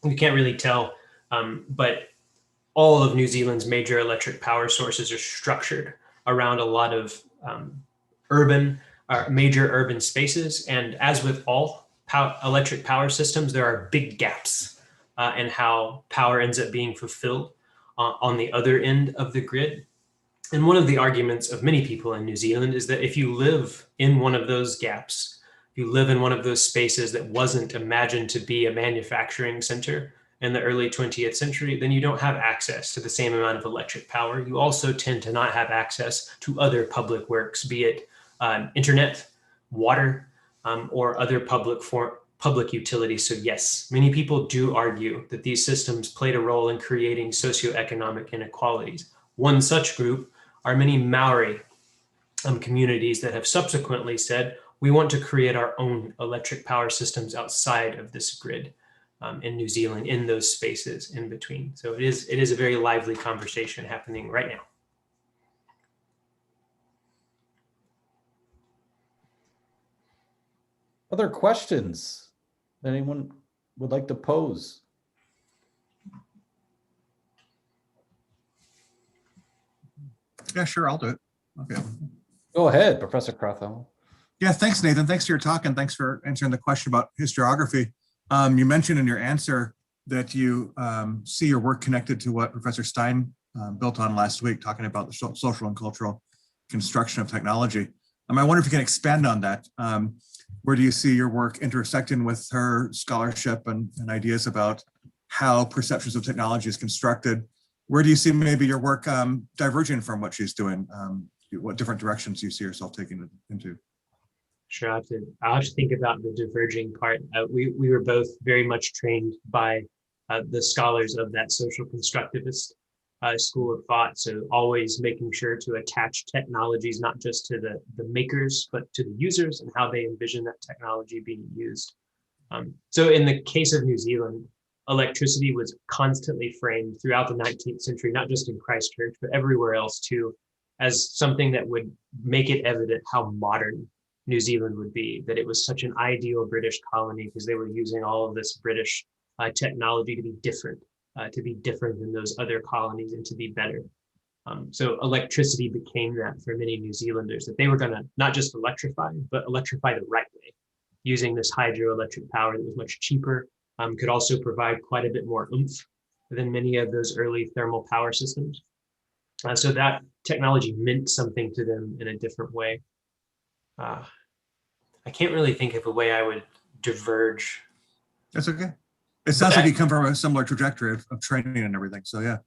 you can't really tell, but all of New Zealand's major electric power sources are structured around a lot of major urban spaces. And as with all electric power systems, there are big gaps in how power ends up being fulfilled on the other end of the grid. And one of the arguments of many people in New Zealand is that if you live in one of those gaps, you live in one of those spaces that wasn't imagined to be a manufacturing center in the early 20th century, then you don't have access to the same amount of electric power. You also tend to not have access to other public works, be it internet, water, or other public utilities. So yes, many people do argue that these systems played a role in creating socioeconomic inequalities. One such group are many Maori communities that have subsequently said, we want to create our own electric power systems outside of this grid in New Zealand, in those spaces in between. So it is a very lively conversation happening right now.
Other questions that anyone would like to pose?
Yeah, sure, I'll do it. Okay.
Go ahead, Professor Krathel.
Yeah, thanks, Nathan. Thanks for your talk and thanks for answering the question about historiography. You mentioned in your answer that you see your work connected to what Professor Stein built on last week, talking about the social and cultural construction of technology. I wonder if you can expand on that. Where do you see your work intersecting with her scholarship and ideas about how perceptions of technology is constructed? Where do you see maybe your work diverging from what she's doing? What different directions do you see yourself taking it into?
Sure, I'll have to think about the diverging part. We were both very much trained by the scholars of that social constructivist school of thought. So always making sure to attach technologies, not just to the makers, but to the users and how they envision that technology being used. So in the case of New Zealand, electricity was constantly framed throughout the 19th century, not just in Christchurch, but everywhere else too, as something that would make it evident how modern New Zealand would be, that it was such an ideal British colony because they were using all of this British technology to be different than those other colonies and to be better. So electricity became that for many New Zealanders, that they were going to not just electrify, but electrify the right way, using this hydroelectric power that was much cheaper, could also provide quite a bit more oomph than many of those early thermal power systems. So that technology meant something to them in a different way. I can't really think of a way I would diverge.
That's okay. It sounds like you come from a similar trajectory of training and everything. So yeah.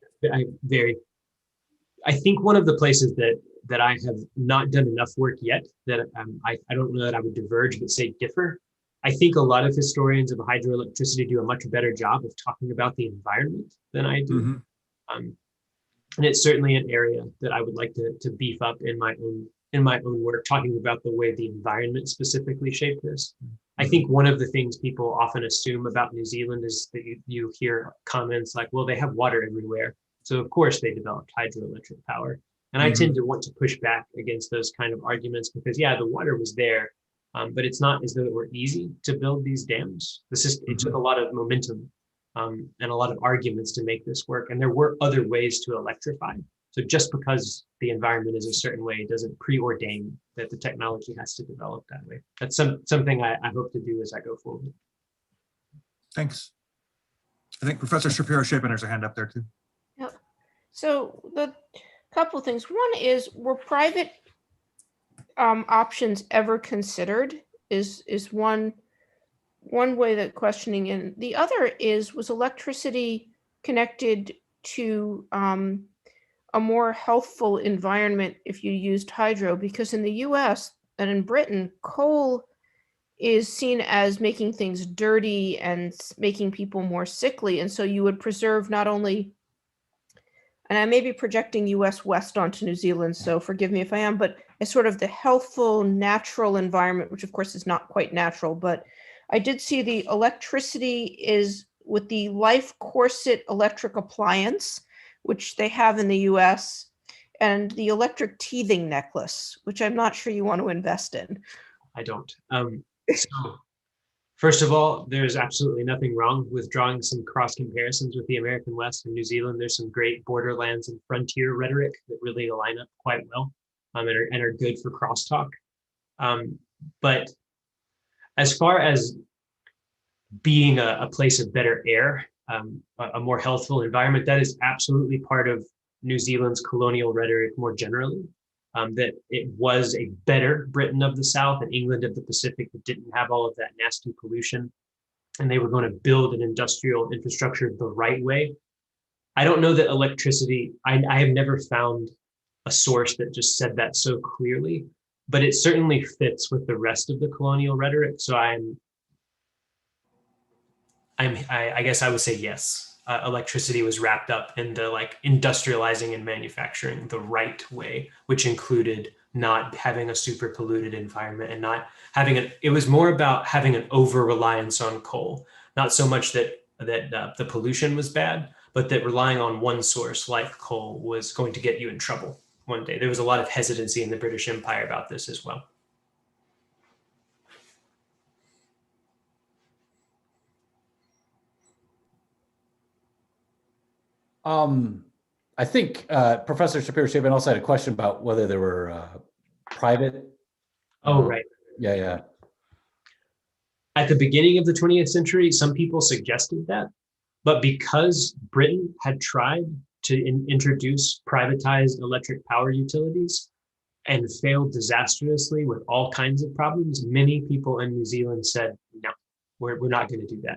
I think one of the places that I have not done enough work yet, that I don't know that I would diverge, but say differ. I think a lot of historians of hydroelectricity do a much better job of talking about the environment than I do. Mm-hmm. And it's certainly an area that I would like to beef up in my own work, talking about the way the environment specifically shaped this. I think one of the things people often assume about New Zealand is that you hear comments like, well, they have water everywhere, so of course they developed hydroelectric power. And I tend to want to push back against those kind of arguments because, yeah, the water was there, but it's not as though it were easy to build these dams. It took a lot of momentum and a lot of arguments to make this work. And there were other ways to electrify. So just because the environment is a certain way doesn't preordain that the technology has to develop that way. That's something I hope to do as I go forward.
Thanks. I think Professor Shapiro-Shapen has her hand up there too.
Yep. So the couple of things. One is, were private options ever considered? Is one way that questioning, and the other is, was electricity connected to a more healthful environment if you used hydro? Because in the US and in Britain, coal is seen as making things dirty and making people more sickly. And so you would preserve not only, and I may be projecting US West onto New Zealand, so forgive me if I am, but as sort of the healthful, natural environment, which of course is not quite natural, but I did see the electricity is with the Life Corset electric appliance, which they have in the US, and the electric teething necklace, which I'm not sure you want to invest in.
I don't. So first of all, there's absolutely nothing wrong with drawing some cross comparisons with the American West and New Zealand. There's some great borderlands and frontier rhetoric that really align up quite well, and are good for crosstalk. But as far as being a place of better air, a more healthful environment, that is absolutely part of New Zealand's colonial rhetoric more generally. That it was a better Britain of the South and England of the Pacific that didn't have all of that nasty pollution, and they were going to build an industrial infrastructure the right way. I don't know that electricity, I have never found a source that just said that so clearly, but it certainly fits with the rest of the colonial rhetoric. So I guess I would say yes. Electricity was wrapped up into like industrializing and manufacturing the right way, which included not having a super polluted environment and not having it was more about having an over reliance on coal, not so much that the pollution was bad, but that relying on one source like coal was going to get you in trouble one day. There was a lot of hesitancy in the British Empire about this as well.
I think Professor Shapiro-Shapen also had a question about whether there were private.
Oh, right.
Yeah.
At the beginning of the 20th century, some people suggested that, but because Britain had tried to introduce privatized electric power utilities and failed disastrously with all kinds of problems, many people in New Zealand said, no, we're not going to do that.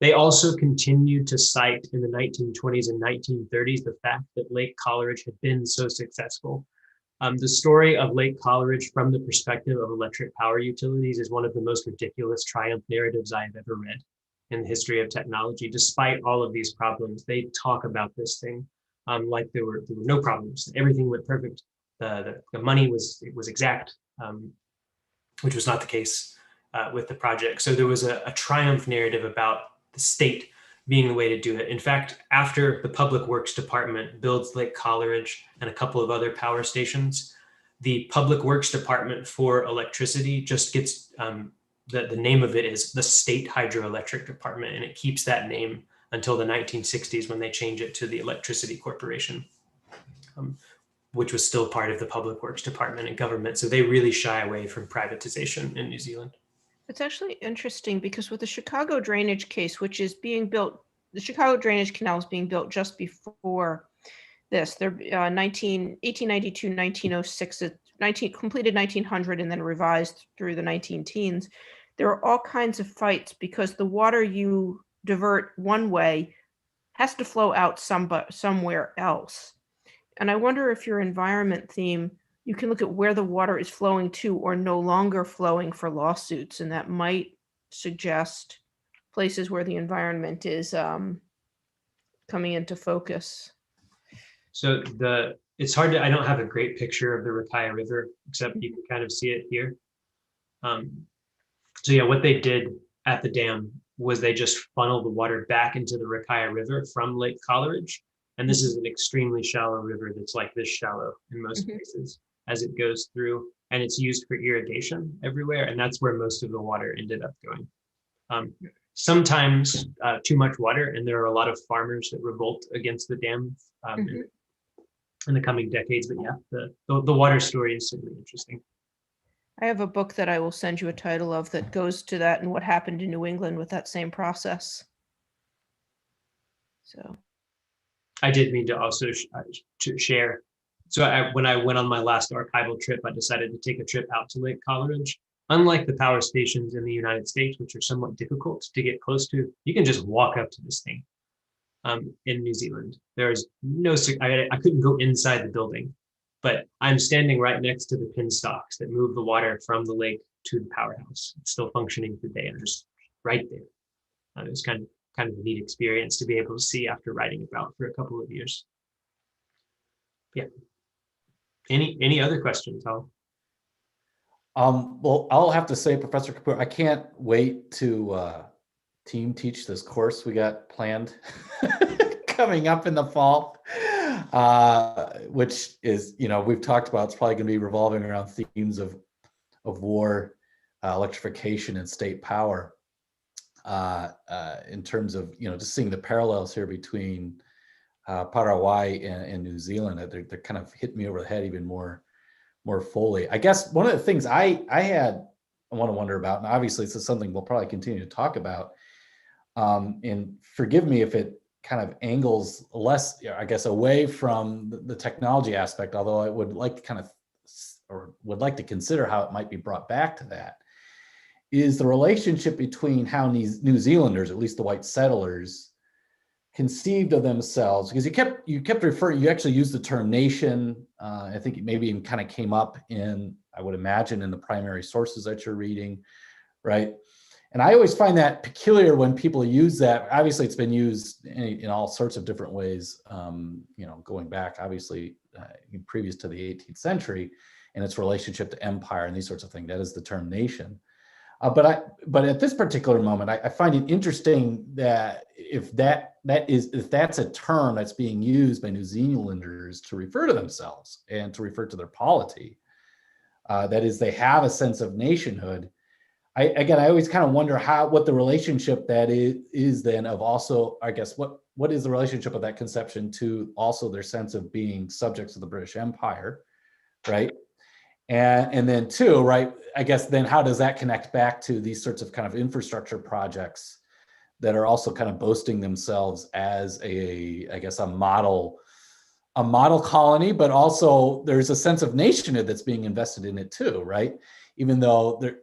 They also continued to cite in the 1920s and 1930s the fact that Lake Coleridge had been so successful. The story of Lake Coleridge from the perspective of electric power utilities is one of the most ridiculous triumph narratives I have ever read in the history of technology. Despite all of these problems, they talk about this thing like there were no problems. Everything went perfect. The money was exact, which was not the case with the project. So there was a triumph narrative about the state being the way to do it. In fact, after the Public Works Department builds Lake Coleridge and a couple of other power stations, the Public Works Department for electricity just gets, the name of it is the State Hydroelectric Department, and it keeps that name until the 1960s when they change it to the Electricity Corporation, which was still part of the Public Works Department and government. So they really shy away from privatization in New Zealand.
It's actually interesting because with the Chicago drainage case, which is being built, the Chicago Drainage Canal is being built just before this. They're 1892, 1906, completed 1900 and then revised through the 19 teens. There are all kinds of fights because the water you divert one way has to flow out somewhere else. And I wonder if your environment theme, you can look at where the water is flowing to or no longer flowing for lawsuits, and that might suggest places where the environment is coming into focus.
So it's hard to, I don't have a great picture of the Rakaya River, except you can kind of see it here. So yeah, what they did at the dam was they just funneled the water back into the Rakaya River from Lake Coleridge. And this is an extremely shallow river that's like this shallow in most places as it goes through, and it's used for irrigation everywhere. And that's where most of the water ended up going. sometimes too much water, and there are a lot of farmers that revolt against the dam
Mhm.
in the coming decades. But yeah, the water story is certainly interesting.
I have a book that I will send you a title of that goes to that and what happened in New England with that same process. So,
I did mean to also to share. So when I went on my last archival trip, I decided to take a trip out to Lake Coleridge. Unlike the power stations in the United States, which are somewhat difficult to get close to, you can just walk up to this thing. In New Zealand, there's no, I couldn't go inside the building, but I'm standing right next to the pin stocks that move the water from the lake to the powerhouse. It's still functioning today. I'm just right there. It was kind of a neat experience to be able to see after writing about for a couple of years. Yeah. Any other questions, Hal?
Well, I'll have to say, Professor Kapoor, I can't wait to team teach this course we got planned coming up in the fall, which is, we've talked about, it's probably going to be revolving around themes of war, electrification, and state power. In terms of, just seeing the parallels here between Paraguay and New Zealand, they're kind of hitting me over the head even more fully. I guess one of the things I want to wonder about, and obviously this is something we'll probably continue to talk about, and forgive me if it kind of angles less, I guess, away from the technology aspect, although I would like to consider how it might be brought back to that, is the relationship between how New Zealanders, at least the white settlers, conceived of themselves, because you kept referring, you actually used the term nation. I think it maybe even kind of came up in, I would imagine, in the primary sources that you're reading, right? And I always find that peculiar when people use that. Obviously, it's been used in all sorts of different ways, going back, obviously, previous to the 18th century, and its relationship to empire and these sorts of things. That is the term nation. But at this particular moment, I find it interesting that if that's a term that's being used by New Zealanders to refer to themselves and to refer to their polity, that is, they have a sense of nationhood. I always kind of wonder what the relationship that is then of also, I guess, what is the relationship of that conception to also their sense of being subjects of the British Empire, right? And then two, right, I guess then how does that connect back to these sorts of kind of infrastructure projects that are also kind of boasting themselves as a model colony, but also there's a sense of nationhood that's being invested in it too, right? Even though they're,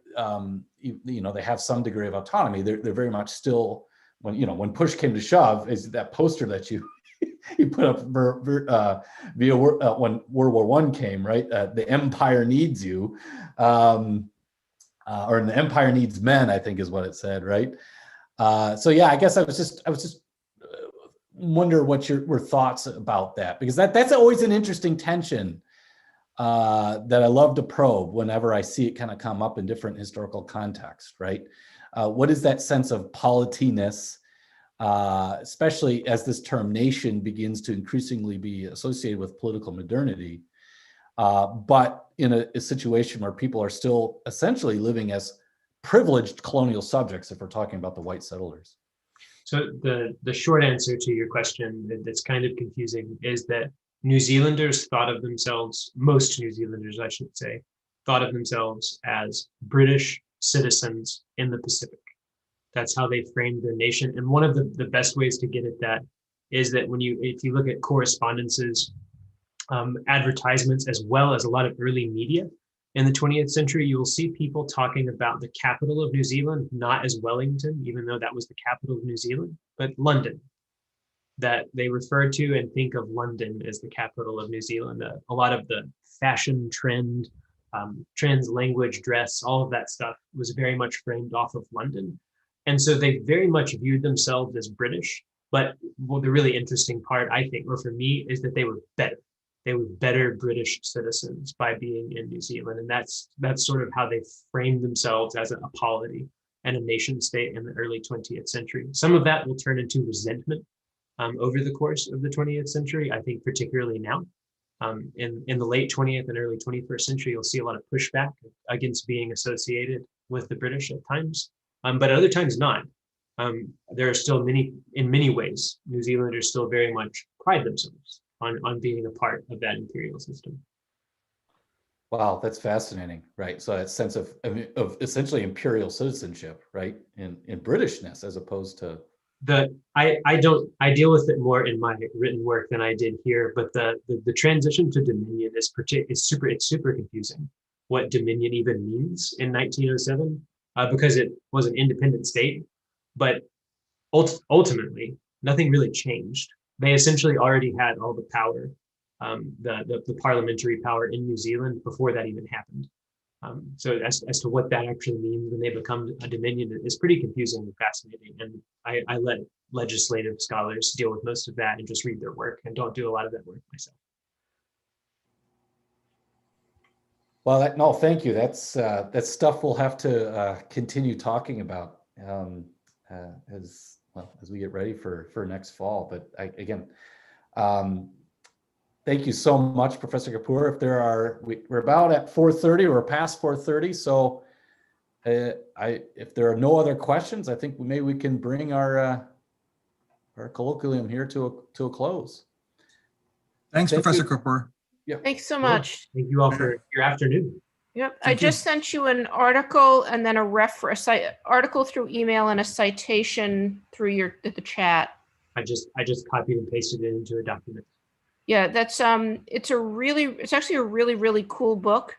they have some degree of autonomy, they're very much still, when push came to shove, is that poster that you put up via when World War I came, right? The empire needs you, or the empire needs men, I think is what it said, right? So yeah, I guess I was just wonder what your thoughts about that, because that's always an interesting tension that I love to probe whenever I see it kind of come up in different historical contexts, right? What is that sense of politiness? Especially as this term nation begins to increasingly be associated with political modernity, but in a situation where people are still essentially living as privileged colonial subjects, if we're talking about the white settlers.
So the short answer to your question that's kind of confusing is that New Zealanders thought of themselves, most New Zealanders, I should say, thought of themselves as British citizens in the Pacific. That's how they framed their nation. And one of the best ways to get at that is that if you look at correspondences, advertisements, as well as a lot of early media in the 20th century, you will see people talking about the capital of New Zealand, not as Wellington, even though that was the capital of New Zealand, but London. That they refer to and think of London as the capital of New Zealand. A lot of the fashion trend, trends, language, dress, all of that stuff was very much framed off of London. And so they very much viewed themselves as British. But the really interesting part, I think, or for me, is that they were better. They were better British citizens by being in New Zealand. And that's sort of how they framed themselves as a polity and a nation state in the early 20th century. Some of that will turn into resentment over the course of the 20th century, I think particularly now. In the late 20th and early 21st century, you'll see a lot of pushback against being associated with the British at times, but at other times not. there are still in many ways, New Zealanders still very much pride themselves on being a part of that imperial system.
Wow, that's fascinating, right? So that sense of essentially imperial citizenship, right? In Britishness as opposed to
I deal with it more in my written work than I did here, but the transition to Dominion is super confusing. What Dominion even means in 1907, because it was an independent state, but ultimately nothing really changed. They essentially already had all the power, the parliamentary power in New Zealand before that even happened. So as to what that actually means when they become a dominion is pretty confusing and fascinating. And I let legislative scholars deal with most of that and just read their work and don't do a lot of that work myself.
well, no, thank you. That's stuff we'll have to continue talking about as we get ready for next fall. But again, thank you so much, Professor Kapoor. If there are, we're about at 4:30, we're past 4:30. So if there are no other questions, I think maybe we can bring our colloquium here to a close.
Thanks,
Thank
Professor
you.
Cooper.
Yep.
Thanks so much.
Thank you all for your afternoon.
Yep. I
Thank you.
just sent you an article and then a reference article through email and a citation through the chat.
I just copied and pasted it into a document.
Yeah, that's it's actually a really cool book.